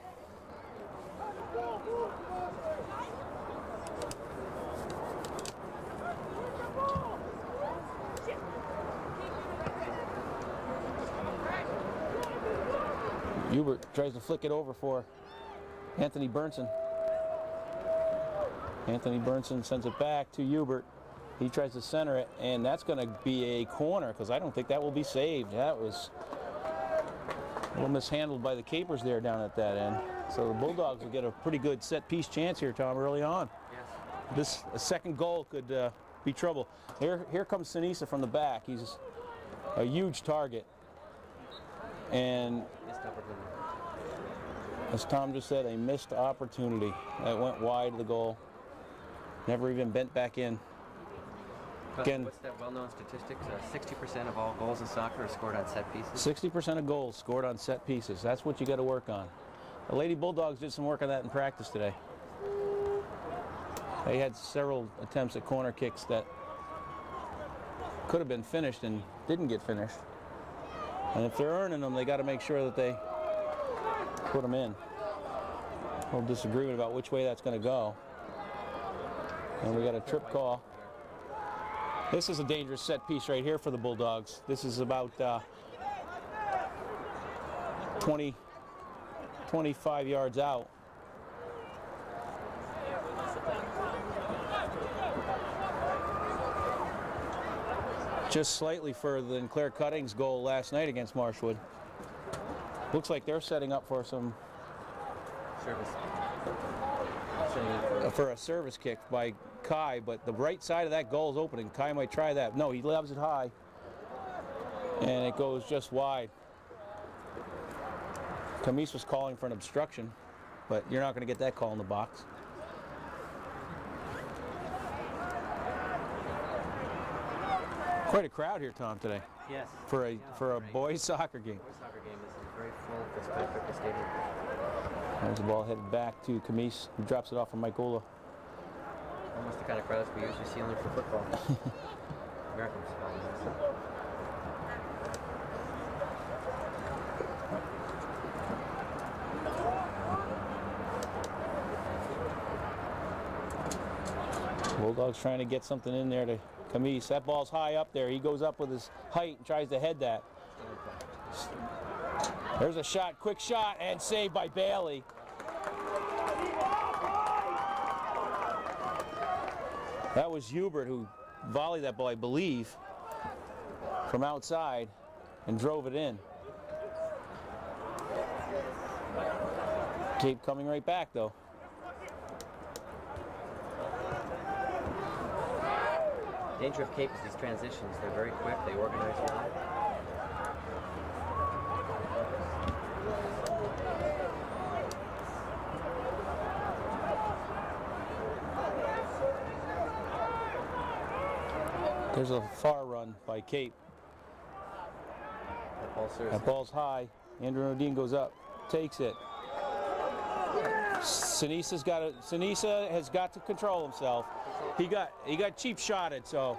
Hubert tries to flick it over for Anthony Burnson. Anthony Burnson sends it back to Hubert. He tries to center it, and that's going to be a corner because I don't think that will be saved. That was a little mishandled by the Capers there down at that end. So the Bulldogs will get a pretty good set-piece chance here, Tom, early on. Yes. A second goal could be trouble. Here comes Sinisa from the back. He's a huge target. And Missed opportunity. as Tom just said, a missed opportunity. That went wide of the goal. Never even bent back in. But Again- what's that well-known statistic? 60% of all goals in soccer are scored on set pieces. 60% of goals scored on set pieces. That's what you got to work on. The Lady Bulldogs did some work on that in practice today. They had several attempts at corner kicks that could have been finished and didn't get finished. And if they're earning them, they got to make sure that they put them in. A little disagreement about which way that's going to go. And we got a trip call. This is a dangerous set piece right here for the Bulldogs. This is about 25 yards out. Just slightly further than Claire Cutting's goal last night against Marshwood. Looks like they're setting up for some Service. Setting up for for a service kick by Kai, but the right side of that goal is opening. Kai might try that. No, he lobs it high, and it goes just wide. Camise was calling for an obstruction, but you're not going to get that call in the box. Quite a crowd here, Tom, today Yes. for a Great. boys soccer game. Boys soccer game. This is very full Fitzpatrick Stadium. There's the ball headed back to Camise, who drops it off from Mike Ola. Almost the kind of crowds we usually see only for football. American football. Bulldogs trying to get something in there to Camise. That ball's high up there. He goes up with his height and tries to head that. There's a shot, quick shot, and saved by Bailey. That was Hubert who volleyed that ball, I believe, from outside and drove it in. Cape coming right back, though. Danger of Cape is these transitions. They're very quick. They organize well. There's a far run by Cape. That ball serves. That ball's high. Andrew Nodine goes up, takes it. Sinisa has got to control himself. He got cheap shotted, so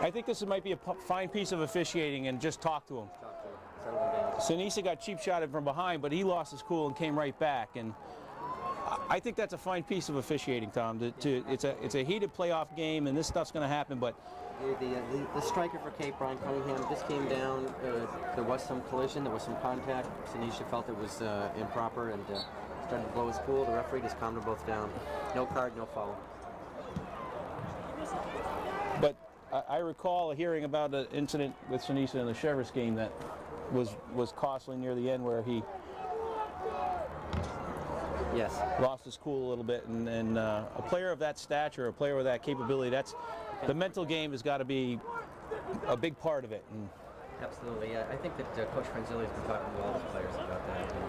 I think this might be a fine piece of officiating and just talk to him. Sinisa got cheap shotted from behind, but he lost his cool and came right back. And I think that's a fine piece of officiating, Tom. It's a heated playoff game, and this stuff's going to happen, but The striker for Cape, Brian Cunningham, just came down. There was some collision, there was some contact. Sinisha felt it was improper and started to blow his cool. The referee just calmed them both down. No card, no foul. But I recall hearing about an incident with Sinisa in the Chevrolet game that was costly near the end, where he Yes. lost his cool a little bit, and a player of that stature, a player with that capability, the mental game has got to be a big part of it. And Absolutely. I think that Coach Franzilli has been talking to all the players about that, and,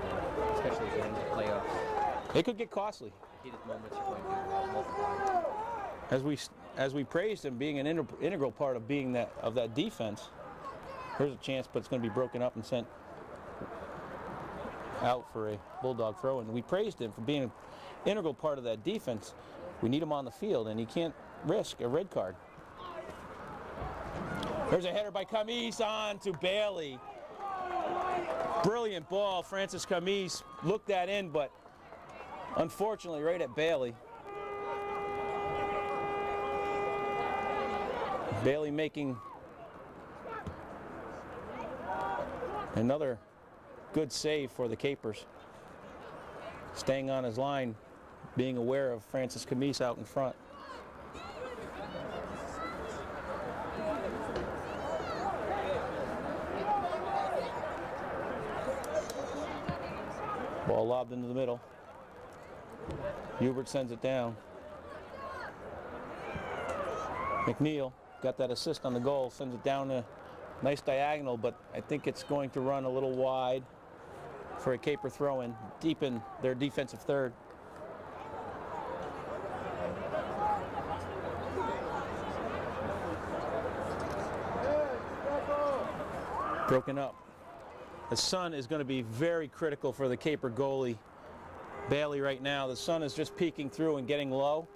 especially at the end of the playoffs. it could get costly. heated moments are going to multiply. As we praised him being an integral part of being that defense, here's a chance, but it's going to be broken up and sent out for a Bulldog throw. And we praised him for being an integral part of that defense. We need him on the field, and he can't risk a red card. There's a header by Camise on to Bailey. Brilliant ball. Francis Camise looked that in, but unfortunately right at Bailey. Bailey making another good save for the Capers. Staying on his line, being aware of Francis Camise out in front. Ball lobbed into the middle. Hubert sends it down. McNeil got that assist on the goal, sends it down a nice diagonal, but I think it's going to run a little wide for a Caper throw-in, deep in their defensive third. Broken up. The sun is going to be very critical for the Caper goalie, Bailey, right now. The sun is just peeking through and getting low,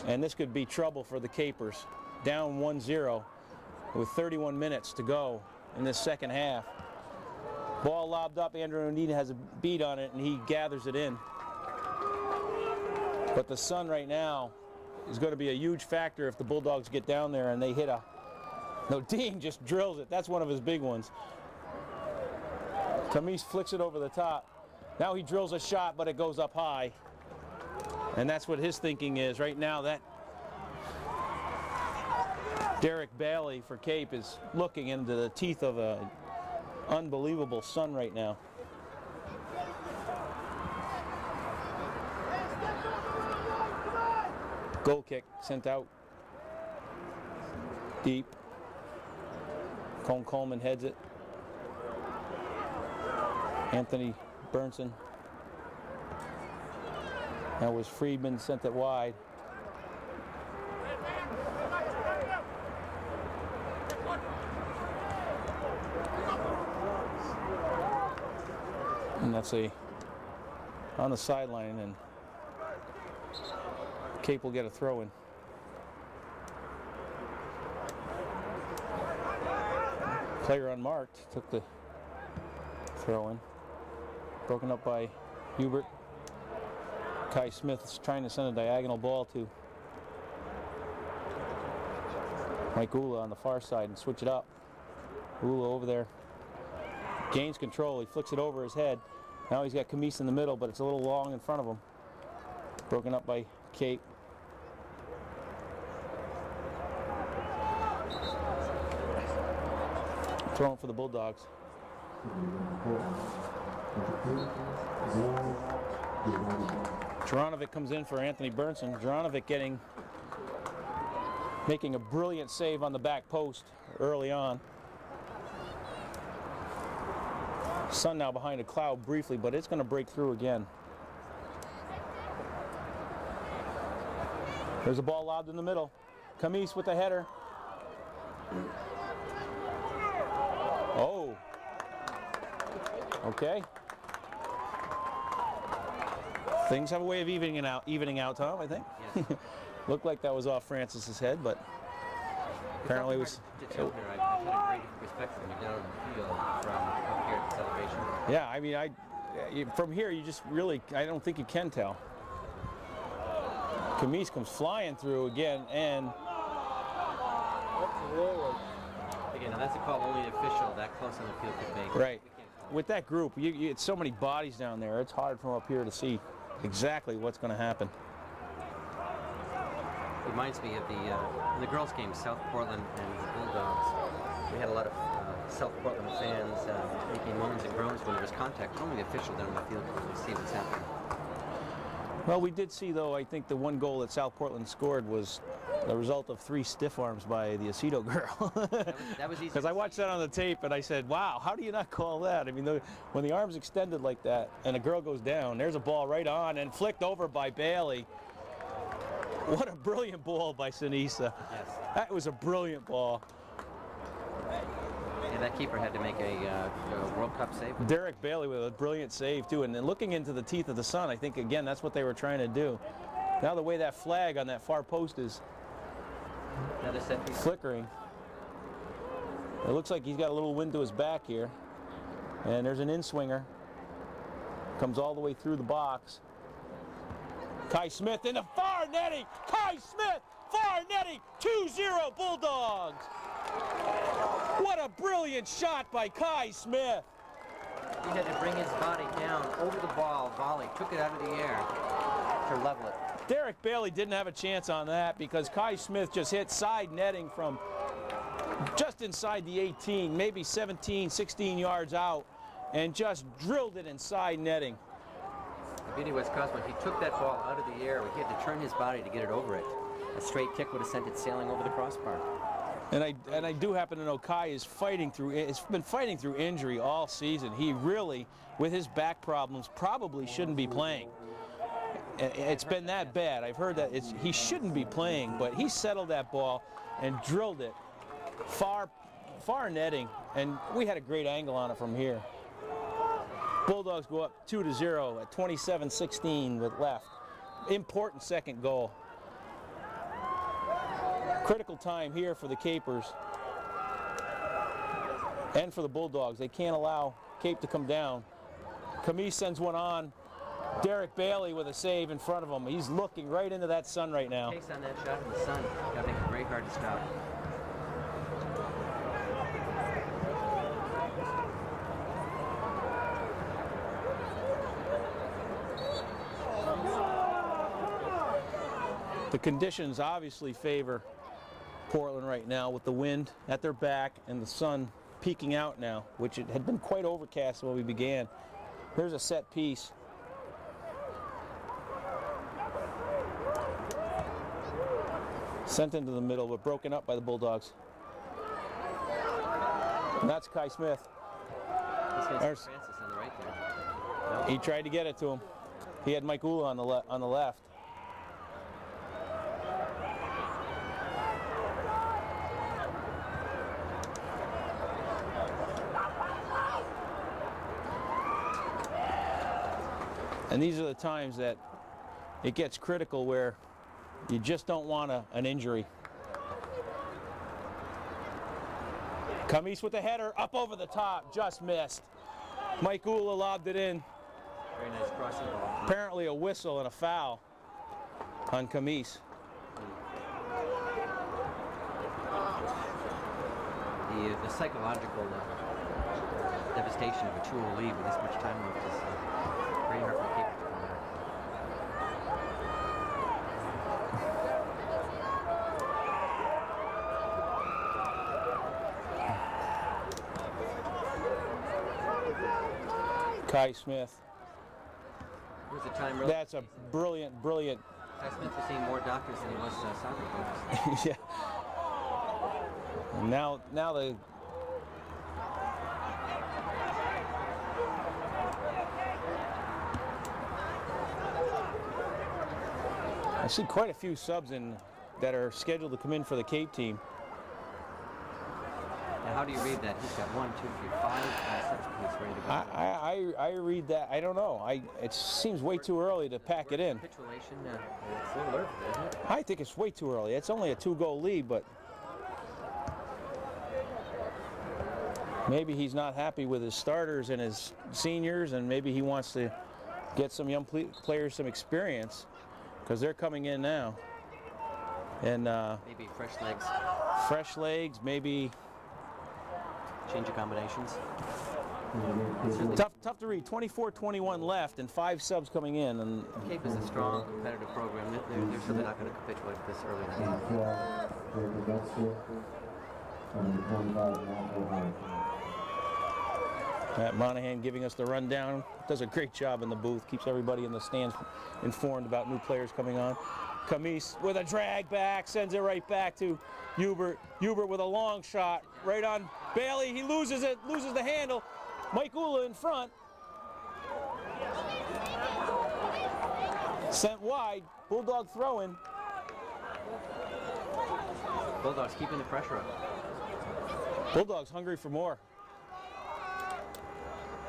and this could be trouble for the Capers. Down 1-0 with 31 minutes to go in this second half. Ball lobbed up. Andrew O'Neill has a beat on it, and he gathers it in. But the sun right now is going to be a huge factor if the Bulldogs get down there and they hit a... No, Dean just drills it. That's one of his big ones. Camise flicks it over the top. Now he drills a shot, but it goes up high. And that's what his thinking is. Right now, that Derek Bailey for Cape is looking into the teeth of an unbelievable sun right now. Goal kick sent out deep. Coleman heads it. Anthony Burnson. That was Friedman, sent it wide. And that's on the sideline, and Cape will get a throw in. Player unmarked took the throw in. Broken up by Hubert. Kai Smith is trying to send a diagonal ball to Mike Ula on the far side and switch it up. Ula over there. Gains control. He flicks it over his head. Now he's got Camise in the middle, but it's a little long in front of him. Broken up by Cape. Throwing for the Bulldogs. Juranovic comes in for Anthony Burnson. Juranovic making a brilliant save on the back post early on. Sun now behind a cloud briefly, but it's going to break through again. There's a ball lobbed in the middle. Camise with the header. Oh. Okay. Things have a way of evening out, Tom, I think. Yes. Looked like that was off Francis's head, but apparently it was... I had a great respect for you down on the field from up here at this elevation. Yeah, I mean, from here you just really, I don't think you can tell. Camise comes flying through again, and... Again, now that's a call only the official that close on the field could make. Right. With that group, it's so many bodies down there, it's hard from up here to see exactly what's going to happen. Reminds me of the girls' game, South Portland and the Bulldogs. We had a lot of South Portland fans making moans and groans when there was contact. Only the official down on the field can really see what's happening. Well, we did see, though, I think the one goal that South Portland scored was the result of 3 stiff arms by the Aceto girl. That was easy. Because I watched that on the tape and I said, wow, how do you not call that? I mean, when the arm's extended like that and a girl goes down, there's a ball right on and flicked over by Bailey. What a brilliant ball by Sinisa. Yes. That was a brilliant ball. Yeah, that keeper had to make a World Cup save. Derek Bailey with a brilliant save too, and then looking into the teeth of the sun, I think again that's what they were trying to do. Now the way that flag on that far post is Another set piece. flickering, it looks like he's got a little wind to his back here, and there's an in-swinger, comes all the way through the box. Kai Smith in the far netting. Kai Smith, far netting, 2-0 Bulldogs. What a brilliant shot by Kai Smith. He had to bring his body down over the ball, volley, took it out of the air to level it. Derek Bailey didn't have a chance on that because Kai Smith just hit side netting from just inside the 18, maybe 17, 16 yards out, and just drilled it inside netting. The beauty was Cosmo, he took that ball out of the air. He had to turn his body to get it over it. A straight kick would have sent it sailing over the crossbar. And I do happen to know Kai is been fighting through injury all season. He really, with his back problems, probably shouldn't be playing. It's been that bad. I've heard that he shouldn't be playing, but he settled that ball and drilled it far netting, and we had a great angle on it from here. Bulldogs go up 2-0 at 27-16 with left. Important second goal. Critical time here for the Capers and for the Bulldogs. They can't allow Cape to come down. Camise sends one on. Derek Bailey with a save in front of him. He's looking right into that sun right now. Case on that shot in the sun. Got to make it very hard to stop. The conditions obviously favor Portland right now with the wind at their back and the sun peeking out now, which it had been quite overcast when we began. Here's a set piece. Sent into the middle, but broken up by the Bulldogs. And that's Kai Smith. He's going to Francis on the right there. Nope. He tried to get it to him. He had Mike Ula on the left. And these are the times that it gets critical where you just don't want an injury. Camise with the header, up over the top, just missed. Mike Ula lobbed it in. Very nice crossing ball. Apparently a whistle and a foul on Camise. The psychological devastation of a 2-0 lead with this much time left is very hard for the keeper to come back. Kai Smith. Here's the time really. That's a brilliant. Kai Smith was seeing more doctors than he was soccer coaches. Yeah. Now the I see quite a few subs in that are scheduled to come in for the Cape team. Now, how do you read that? He's got 1, 2, 3, 5 substitutes ready to go. I read that. I don't know. It seems way too early to pack it in. Capitulation, it's a little early, isn't it? I think it's way too early. It's only a 2-goal lead, but maybe he's not happy with his starters and his seniors, and maybe he wants to get some young players some experience because they're coming in now. And maybe fresh legs. Fresh legs, maybe. Change of combinations. Tough to read. 24-21 left and 5 subs coming in. And Cape is a strong competitive program. They're certainly not going to capitulate this early in the game. Matt Monahan giving us the rundown. Does a great job in the booth. Keeps everybody in the stands informed about new players coming on. Camise with a drag back, sends it right back to Hubert. Hubert with a long shot, right on Bailey. He loses it, loses the handle. Mike Ula in front. Sent wide, Bulldog throw-in. Bulldogs keeping the pressure up. Bulldogs hungry for more.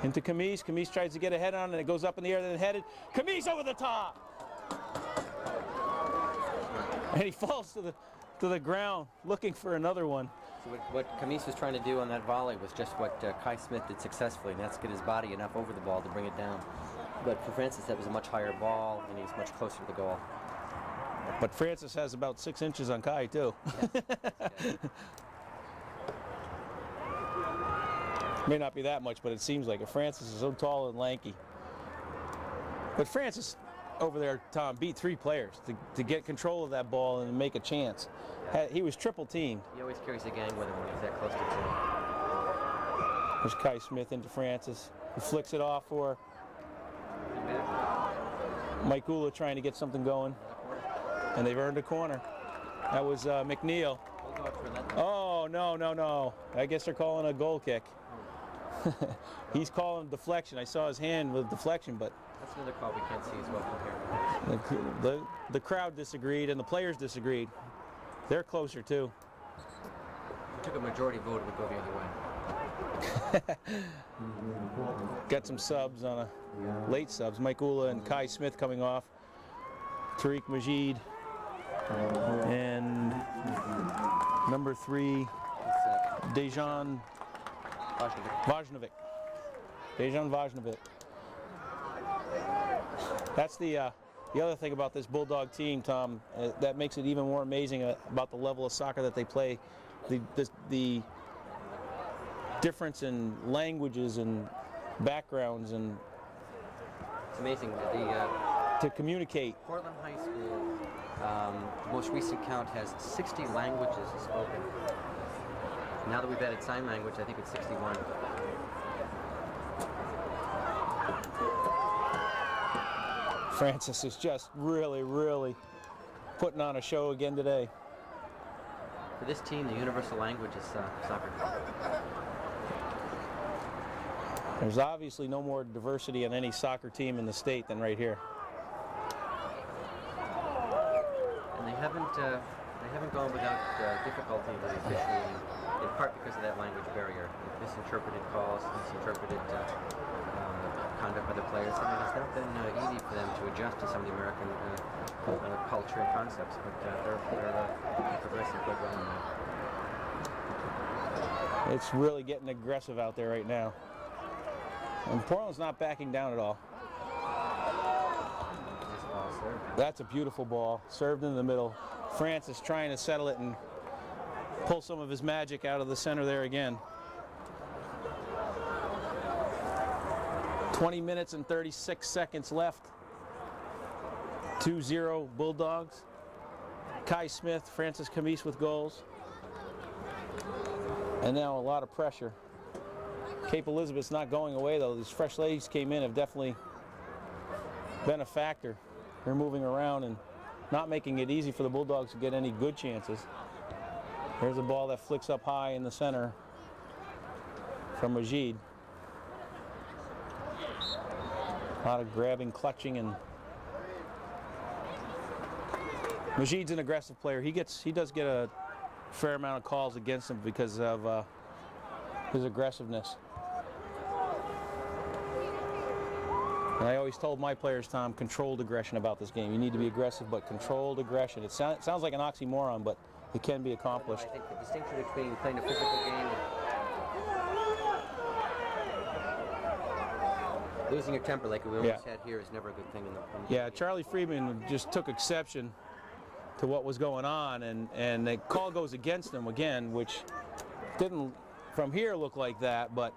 Into Camise. Camise tries to get a head on and it goes up in the air, then headed. Camise over the top! And he falls to the ground looking for another one. So what Camise was trying to do on that volley was just what Kai Smith did successfully, and that's get his body enough over the ball to bring it down. But for Francis, that was a much higher ball, and he's much closer to the goal. But Francis has about 6 inches on Kai, too. Yeah. May not be that much, but it seems like it. Francis is so tall and lanky. But Francis, over there, Tom, beat 3 players to get control of that ball and make a chance. He was triple teamed. He always carries a gang with him when he's that close to 2. There's Kai Smith into Francis, who flicks it off for Mike Ula trying to get something going. And they've earned a corner. That was McNeil. Oh, no. I guess they're calling a goal kick. He's calling deflection. I saw his hand with deflection, but that's another call we can't see as well from here. The crowd disagreed and the players disagreed. They're closer too. If we took a majority vote, it would go the other way. Got some subs on a late subs. Mike Ula and Kai Smith coming off. Tariq Majid and number 3 Dejan Vajnovic. Dejan Vajnovic. That's the other thing about this Bulldog team, Tom, that makes it even more amazing about the level of soccer that they play. The difference in languages and backgrounds and it's amazing. to communicate. Portland High School, the most recent count has 60 languages spoken. Now that we've added sign language, I think it's 61. Francis is just really putting on a show again today. For this team, the universal language is soccer. There's obviously no more diversity in any soccer team in the state than right here. And they haven't gone without difficulty with the officiating, in part because of that language barrier. Misinterpreted calls, misinterpreted conduct by the players. I mean, it's not been easy for them to adjust to some of the American culture and concepts, but they're progressing quite well in that. It's really getting aggressive out there right now. And Portland's not backing down at all. Nice ball served. That's a beautiful ball, served in the middle. Francis trying to settle it and pull some of his magic out of the center there again. 20 minutes and 36 seconds left. 2-0 Bulldogs. Kai Smith, Francis Camise with goals. And now a lot of pressure. Cape Elizabeth's not going away though. These fresh legs came in have definitely been a factor. They're moving around and not making it easy for the Bulldogs to get any good chances. There's a ball that flicks up high in the center from Majid. A lot of grabbing, clutching, and Majid's an aggressive player. He does get a fair amount of calls against him because of his aggressiveness. And I always told my players, Tom, controlled aggression about this game. You need to be aggressive, but controlled aggression. It sounds like an oxymoron, but it can be accomplished. I think the distinction between playing a physical game and losing your temper like we almost had here is never a good thing in the Yeah, Charlie Friedman just took exception to what was going on, and the call goes against him again, which didn't from here look like that, but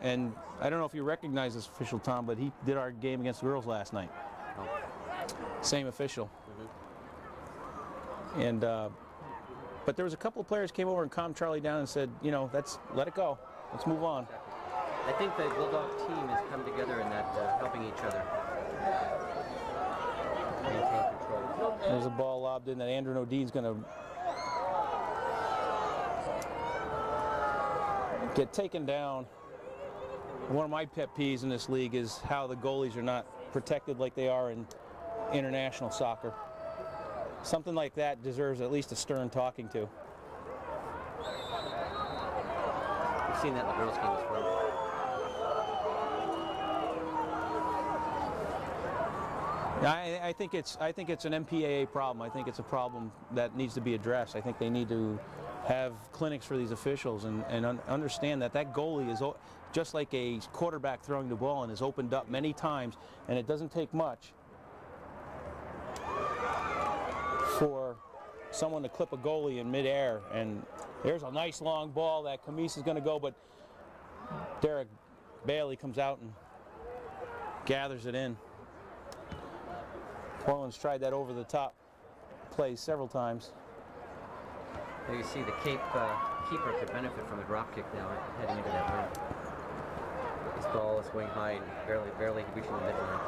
and I don't know if you recognize this official, Tom, but he did our game against the girls last night. Oh. Same official. And but there was a couple of players came over and calmed Charlie down and said, you know, let it go. Let's move on. I think the Bulldog team has come together in that helping each other maintain control. There's a ball lobbed in that Andrew Nodine's going to get taken down. One of my pet peeves in this league is how the goalies are not protected like they are in international soccer. Something like that deserves at least a stern talking to. We've seen that in the girls' game as well. I think it's an MPAA problem. I think it's a problem that needs to be addressed. I think they need to have clinics for these officials and understand that goalie is just like a quarterback throwing the ball and is opened up many times, and it doesn't take much for someone to clip a goalie in midair. And there's a nice long ball that Camise is going to go, but Derek Bailey comes out and gathers it in. Portland's tried that over the top play several times. There you see the Cape keeper could benefit from a drop kick now heading into that win. This ball is going high and barely reaching the midline.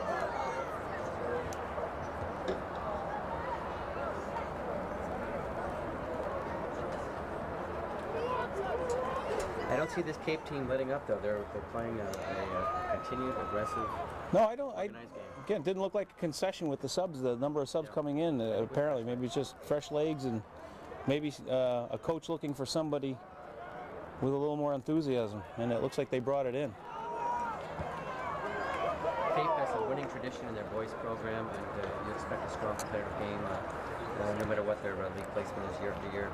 I don't see this Cape team letting up though. They're playing a continued aggressive. No, I don't. Organized game. Again, didn't look like a concession with the subs. The number of subs coming in. Apparently, maybe it's just fresh legs and maybe a coach looking for somebody with a little more enthusiasm. And it looks like they brought it in. Cape has a winning tradition in their boys program, and you expect a strong competitive game, no matter what their league placement is year after year.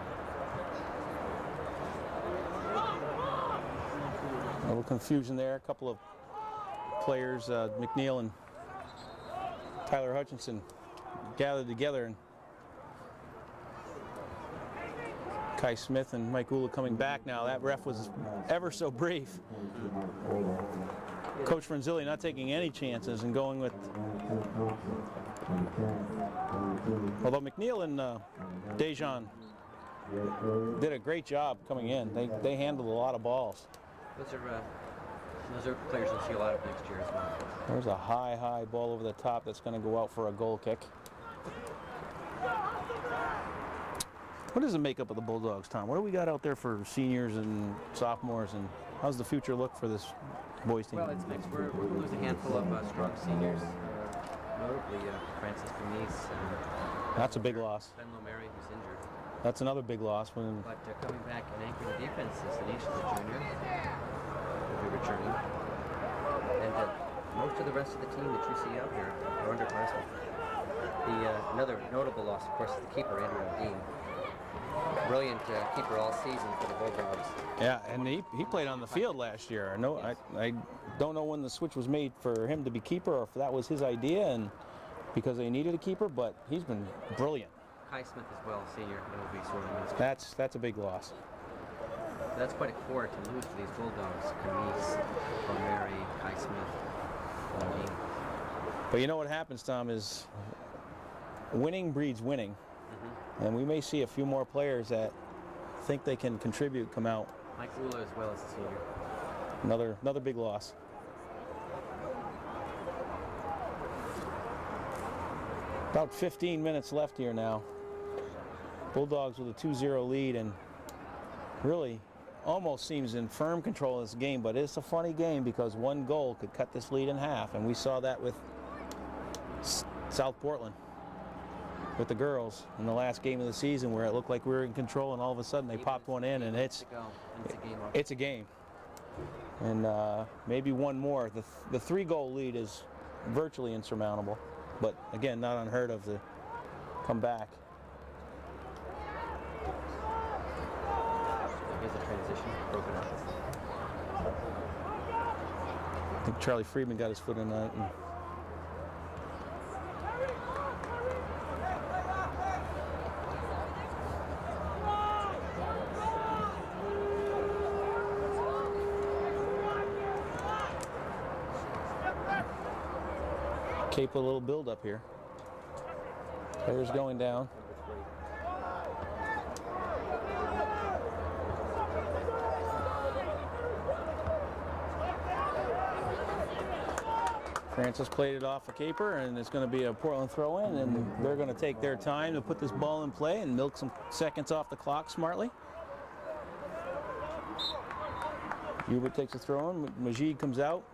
A little confusion there. A couple of players, McNeil and Tyler Hutchinson, gathered together, and Kai Smith and Mike Ula coming back now. That ref was ever so brief. Coach Franzilli not taking any chances and going with. Although McNeil and Dejan did a great job coming in. They handled a lot of balls. Those are players you'll see a lot of next year as well. There's a high ball over the top that's going to go out for a goal kick. What is the makeup of the Bulldogs, Tom? What do we got out there for seniors and sophomores, and how's the future look for this boys team? Well, it's mixed. We're going to lose a handful of strong seniors, notably Francis Camise. That's a big loss. Ben Lomeri, who's injured. That's another big loss. But coming back and anchoring the defense is Anisha, the junior. Will be returning. And most of the rest of the team that you see out here are underclassmen. Another notable loss, of course, is the keeper, Andrew Dean. Brilliant keeper all season for the Bulldogs. Yeah, and he played on the field last year. I don't know when the switch was made for him to be keeper, or if that was his idea and because they needed a keeper, but he's been brilliant. Kai Smith as well, senior, will be sorting this. That's a big loss. That's quite a core to lose to these Bulldogs. Camise, Lomeri, Kai Smith, Dean. But you know what happens, Tom, is winning breeds winning. And we may see a few more players that think they can contribute come out. Mike Ula as well as a senior. Another big loss. About 15 minutes left here now. Bulldogs with a 2-0 lead, and really almost seems in firm control of this game, but it's a funny game because one goal could cut this lead in half, and we saw that with South Portland with the girls in the last game of the season, where it looked like we were in control, and all of a sudden they popped one in, and it's a game. And maybe one more. The 3-goal lead is virtually insurmountable, but again, not unheard of to come back. Here's a transition, broken up. I think Charlie Friedman got his foot in that. Cape a little build up here. Players going down. Francis played it off a caper, and it's going to be a Portland throw-in, and they're going to take their time to put this ball in play and milk some seconds off the clock smartly. Hubert takes a throw-in. Majid comes out.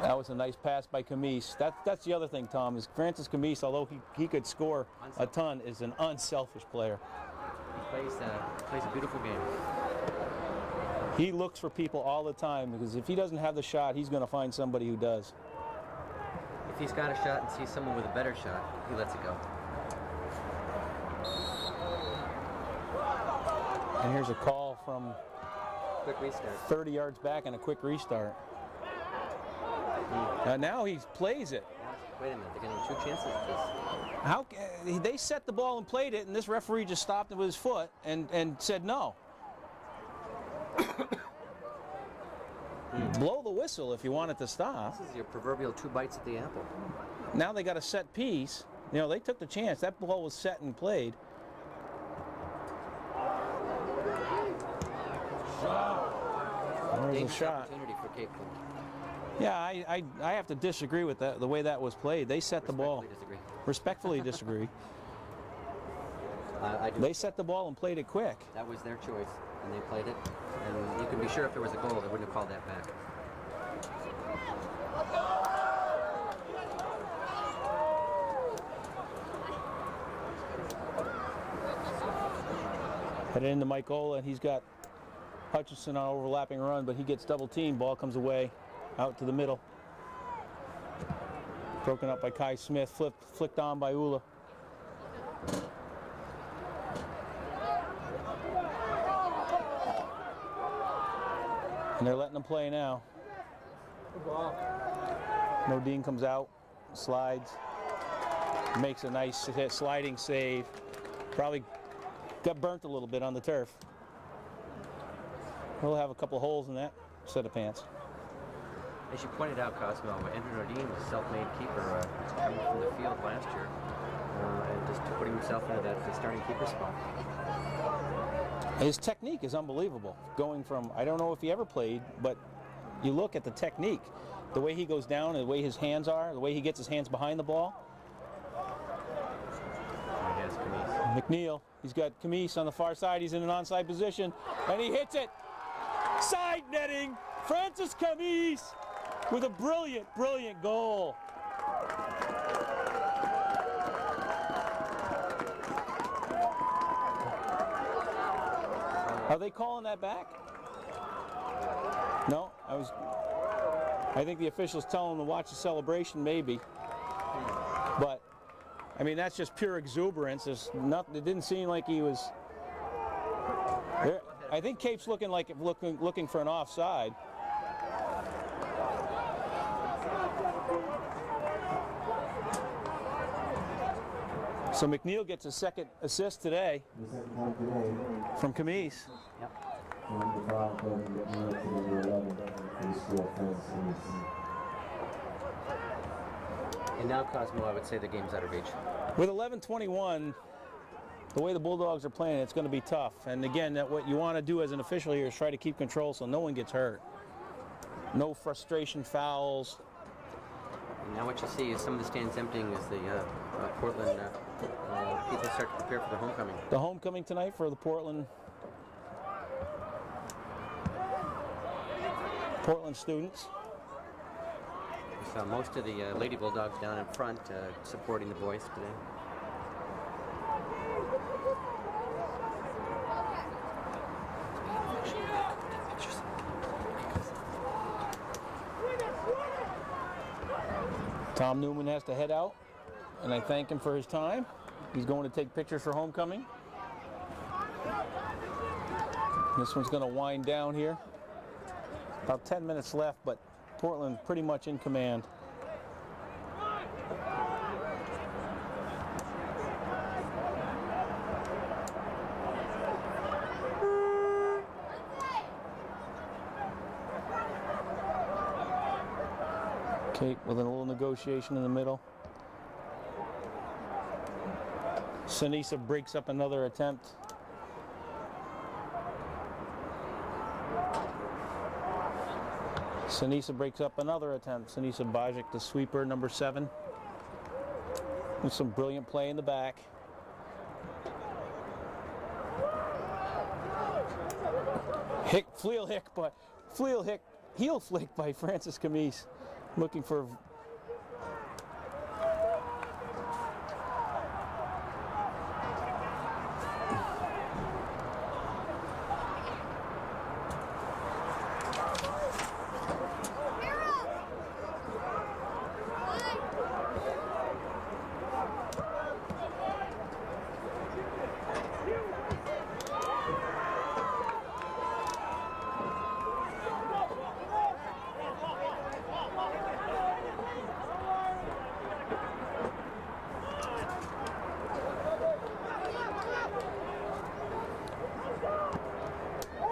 That was a nice pass by Camise. That's the other thing, Tom, is Francis Camise, although he could score a ton, is an unselfish player. He plays a beautiful game. He looks for people all the time, because if he doesn't have the shot, he's going to find somebody who does. If he's got a shot and sees someone with a better shot, he lets it go. And here's a call from Quick restart. 30 yards back and a quick restart. Now he plays it. Wait a minute, they're getting 2 chances at this. How they set the ball and played it, and this referee just stopped it with his foot and said no. Blow the whistle if you want it to stop. This is your proverbial 2 bites at the apple. Now they got a set piece. You know, they took the chance. That ball was set and played. There's a Dangerous shot. opportunity for Cape Coral. Yeah, I have to disagree with that. The way that was played, they set the ball. Respectfully disagree. Respectfully disagree. I do. They set the ball and played it quick. That was their choice, and they played it. And you can be sure if there was a goal, they wouldn't have called that back. Headed into Mike Ola, and he's got Hutchinson on overlapping run, but he gets double teamed. Ball comes away, out to the middle. Broken up by Kai Smith, flicked on by Ula. And they're letting them play now. Modine comes out, slides, makes a nice sliding save. Probably got burnt a little bit on the turf. We'll have a couple holes in that set of pants. As you pointed out, Cosmo, Andrew Nordine was a self-made keeper coming from the field last year and just putting himself into that starting keeper spot. His technique is unbelievable. Going from, I don't know if he ever played, but you look at the technique, the way he goes down, the way his hands are, the way he gets his hands behind the ball. McNeil, he's got Camise on the far side. He's in an onside position, and he hits it. Side netting, Francis Camise with a brilliant, brilliant goal. Are they calling that back? No, I think the officials telling him to watch the celebration, maybe. But I mean, that's just pure exuberance. There's nothing. It didn't seem like he was. I think Cape's looking for an offside. So McNeil gets a second assist today from Camise. Yep. And now, Cosmo, I would say the game's out of reach. With 11:21, the way the Bulldogs are playing, it's going to be tough. And again, what you want to do as an official here is try to keep control so no one gets hurt. No frustration fouls. And now what you see is some of the stands emptying as the Portland people start to prepare for the homecoming. The homecoming tonight for the Portland students. We saw most of the Lady Bulldogs down in front supporting the boys today. Tom Newman has to head out, and I thank him for his time. He's going to take pictures for homecoming. This one's going to wind down here. About 10 minutes left, but Portland pretty much in command. Cape with a little negotiation in the middle. Sinisa breaks up another attempt. Sinisa breaks up another attempt. Sinisa Bajic, the sweeper, number 7. With some brilliant play in the back. Heel flick by Francis Camise, looking for.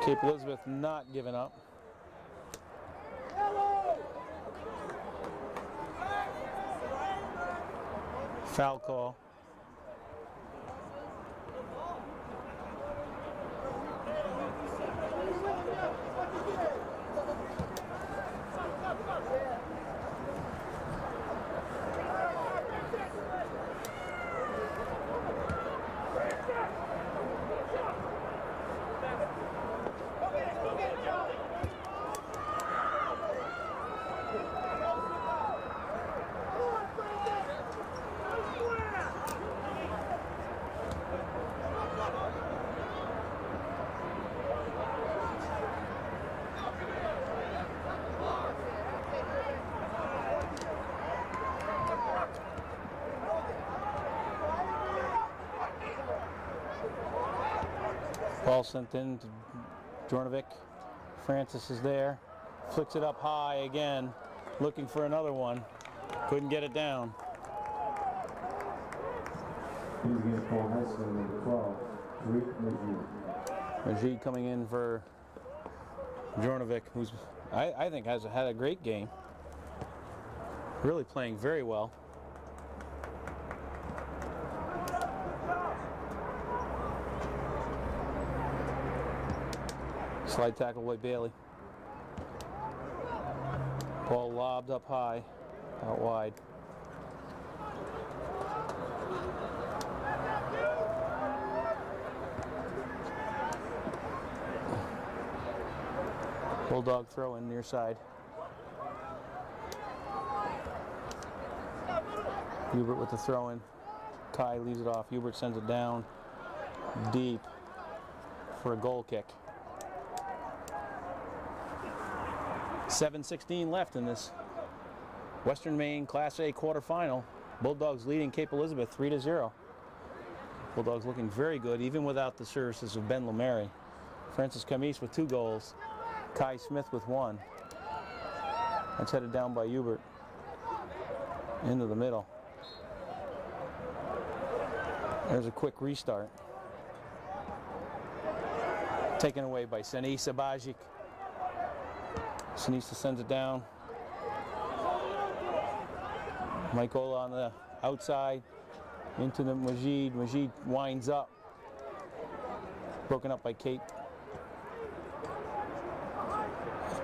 Cape Elizabeth not giving up. Foul call. Ball sent in to Jornovic. Francis is there. Flicks it up high again. Looking for another one. Couldn't get it down. He's going to call high school number 12, Majid coming in for Jornovic, who's I think has had a great game. Really playing very well. Slide tackle by Bailey. Ball lobbed up high, out wide. Bulldog throw in near side. Hubert with the throw in. Kai leaves it off. Hubert sends it down deep for a goal kick. 7:16 left in this Western Maine Class A quarterfinal. Bulldogs leading Cape Elizabeth 3-0. Bulldogs looking very good even without the services of Ben Lemary. Francis Camise with 2 goals. Kai Smith with 1. That's headed down by Hubert into the middle. There's a quick restart. Taken away by Sinisa Bajic. Sinisa sends it down. Michael on the outside into the Majid. Majid winds up. Broken up by Cape.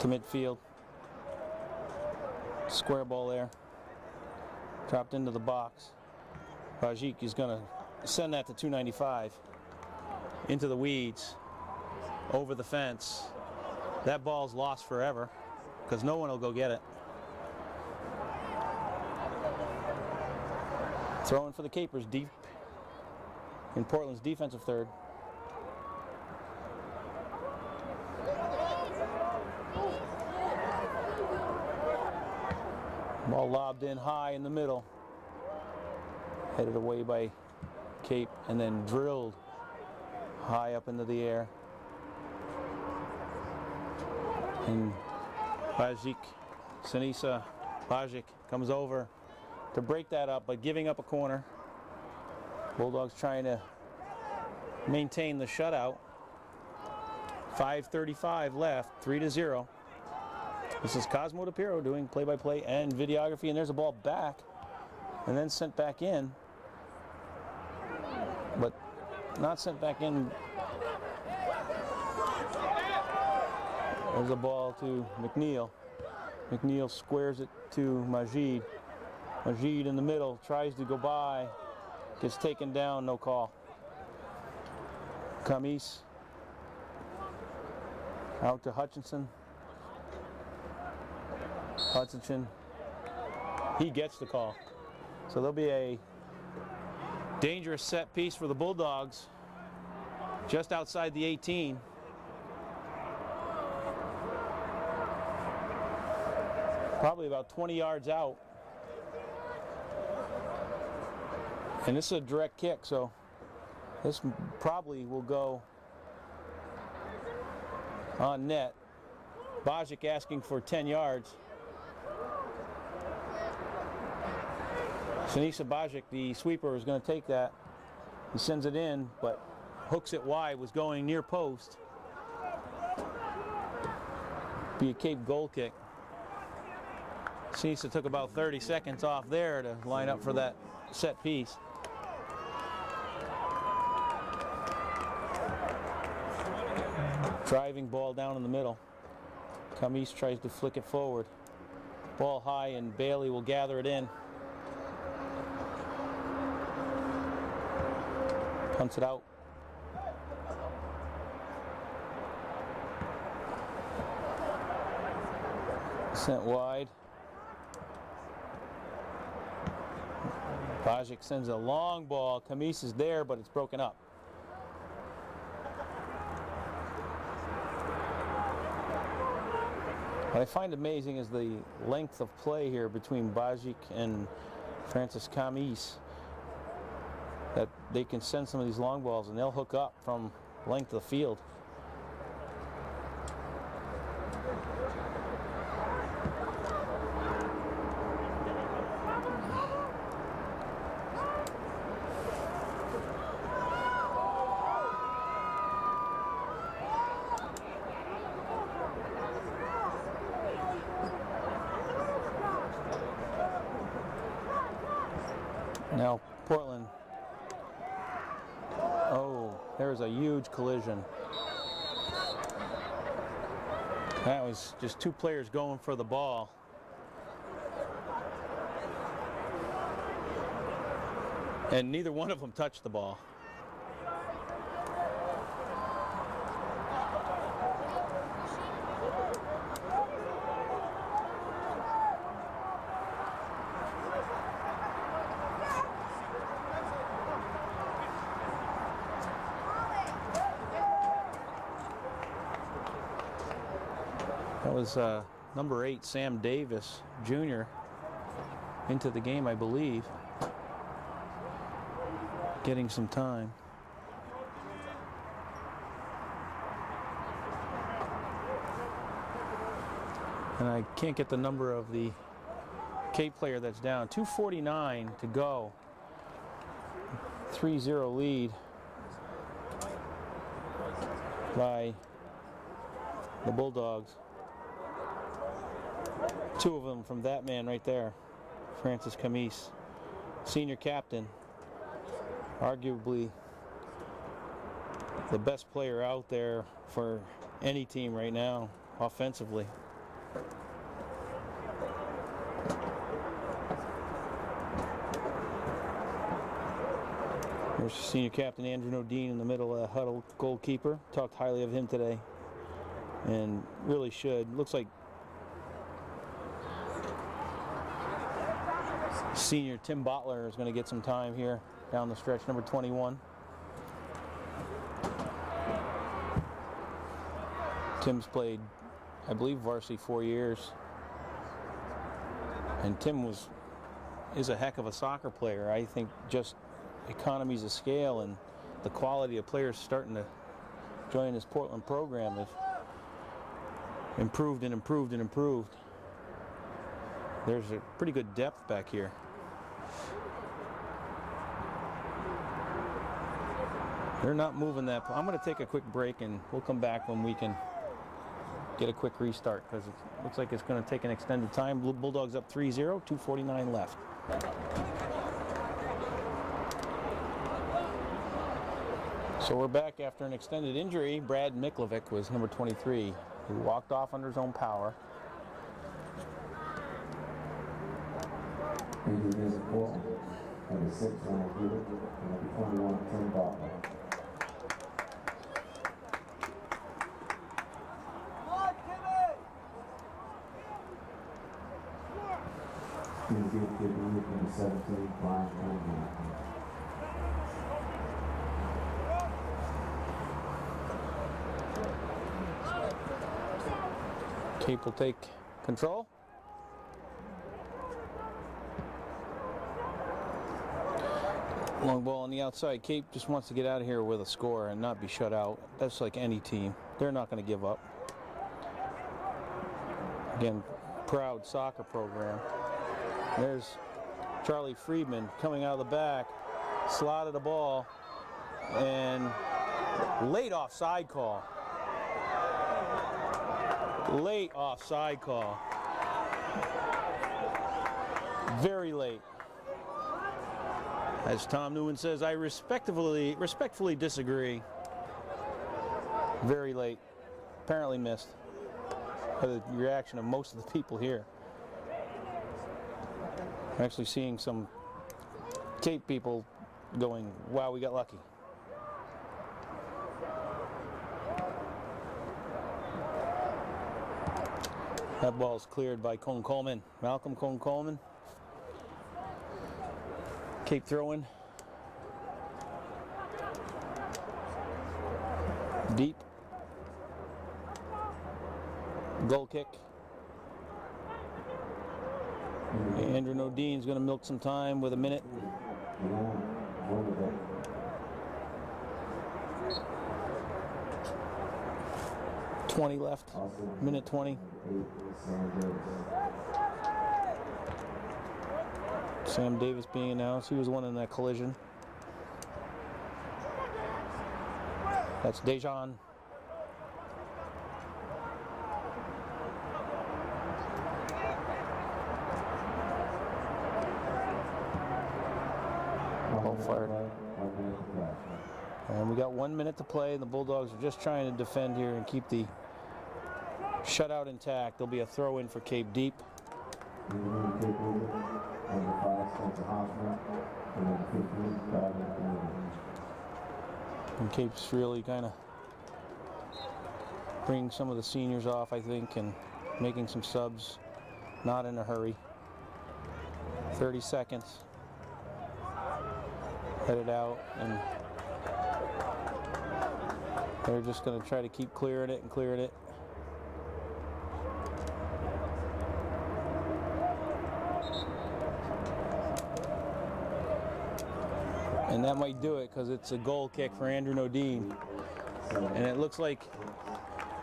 To midfield. Square ball there. Dropped into the box. Bajic is going to send that to 295. Into the weeds. Over the fence. That ball's lost forever because no one will go get it. Throwing for the Capers deep in Portland's defensive third. Ball lobbed in high in the middle. Headed away by Cape and then drilled high up into the air. And Bajic, Sinisa Bajic comes over to break that up, but giving up a corner. Bulldogs trying to maintain the shutout. 5:35 left, 3-0. This is Cosmo DePiro doing play-by-play and videography, and there's a ball back and then sent back in, but not sent back in. There's a ball to McNeil. McNeil squares it to Majid. Majid in the middle, tries to go by, gets taken down, no call. Kamis out to Hutchinson. Hutchinson, he gets the call. So there'll be a dangerous set piece for the Bulldogs just outside the 18. Probably about 20 yards out. And this is a direct kick, so this probably will go on net. Bajic asking for 10 yards. Sinisa Bajic, the sweeper, is going to take that. He sends it in, but hooks it wide, was going near post. Be a Cape goal kick. Sinisa took about 30 seconds off there to line up for that set piece. Driving ball down in the middle. Kamis tries to flick it forward. Ball high and Bailey will gather it in. Punts it out. Sent wide. Bajic sends a long ball. Kamis is there, but it's broken up. What I find amazing is the length of play here between Bajic and Francis Kamis. That they can send some of these long balls and they'll hook up from length of the field. Now Portland, oh, there's a huge collision. That was just two players going for the ball. And neither one of them touched the ball. That was number 8, Sam Davis, Jr., into the game, I believe. Getting some time. And I can't get the number of the Cape player that's down. 2:49 to go. 3-0 lead by the Bulldogs. Two of them from that man right there, Francis Kamis, senior captain, arguably the best player out there for any team right now, offensively. There's senior captain Andrew Nodine in the middle of the huddle, goalkeeper. Talked highly of him today, and really should. Looks like senior Tim Bottler is going to get some time here down the stretch, number 21. Tim's played, I believe, varsity 4 years. And Tim is a heck of a soccer player. I think just economies of scale and the quality of players starting to join this Portland program have improved and improved and improved. There's a pretty good depth back here. They're not moving that. I'm going to take a quick break and we'll come back when we can get a quick restart, because it looks like it's going to take an extended time. Bulldogs up 3-0, 2:49 left. So we're back after an extended injury. Brad Miklovic was number 23, who walked off under his own power. Andrew Hayes of Portland. Number 6, Ronald Hewitt. Number 21, Tim Barker. Number 17, Brian Cunningham. Cape will take control. Long ball on the outside. Cape just wants to get out of here with a score and not be shut out. That's like any team. They're not going to give up. Again, proud soccer program. There's Charlie Friedman coming out of the back, slotted the ball, and late offside call. Late offside call. Very late. As Tom Newman says, I respectfully disagree. Very late. Apparently missed by the reaction of most of the people here. I'm actually seeing some Cape people going, wow, we got lucky. That ball's cleared by Cone Coleman. Malcolm Cone Coleman. Cape throwing. Deep. Goal kick. Andrew Nodine's going to milk some time with a minute. .20 left. Minute 20. Sam Davis being announced. He was one in that collision. That's Dejan. Ball fired. And we got 1 minute to play, and the Bulldogs are just trying to defend here and keep the shutout intact. There'll be a throw in for Cape Deep. And Cape's really kind of bringing some of the seniors off, I think, and making some subs. Not in a hurry. 30 seconds. Headed out, and they're just going to try to keep clearing it and clearing it. And that might do it because it's a goal kick for Andrew Nodine. And it looks like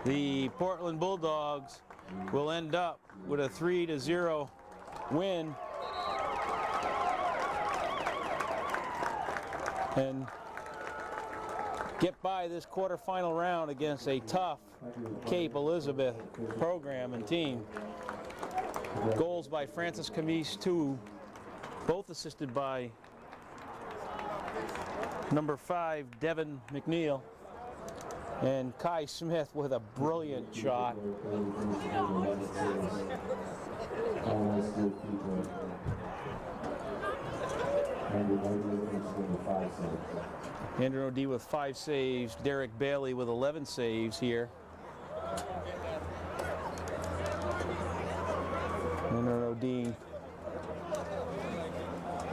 the Portland Bulldogs will end up with a 3-0 win. And get by this quarterfinal round against a tough Cape Elizabeth program and team. Goals by Francis Camise, 2, both assisted by number 5, Devin McNeil, and Kai Smith with a brilliant shot. Andrew O'D with 5 saves. Derek Bailey with 11 saves here. Andrew O'D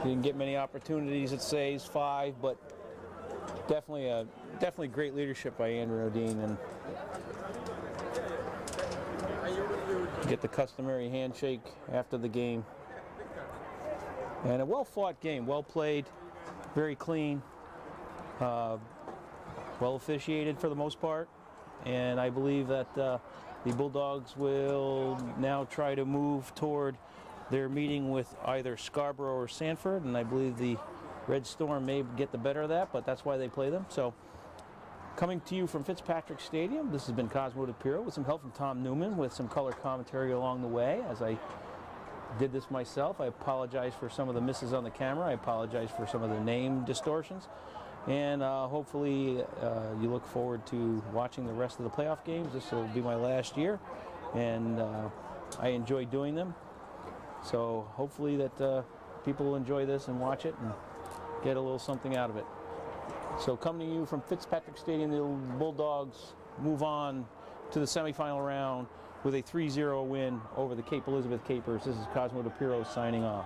didn't get many opportunities at saves, 5, but definitely great leadership by Andrew O'Dean, and get the customary handshake after the game. And a well-fought game, well played, very clean, well officiated for the most part, and I believe that the Bulldogs will now try to move toward their meeting with either Scarborough or Sanford, and I believe the Red Storm may get the better of that, but that's why they play them. So, coming to you from Fitzpatrick Stadium, this has been Cosmo DePiro with some help from Tom Newman with some color commentary along the way. As I did this myself, I apologize for some of the misses on the camera. I apologize for some of the name distortions. And hopefully you look forward to watching the rest of the playoff games. This will be my last year, and I enjoy doing them. So hopefully that people will enjoy this and watch it and get a little something out of it. So coming to you from Fitzpatrick Stadium, the Bulldogs move on to the semifinal round with a 3-0 win over the Cape Elizabeth Capers. This is Cosmo DePiro signing off.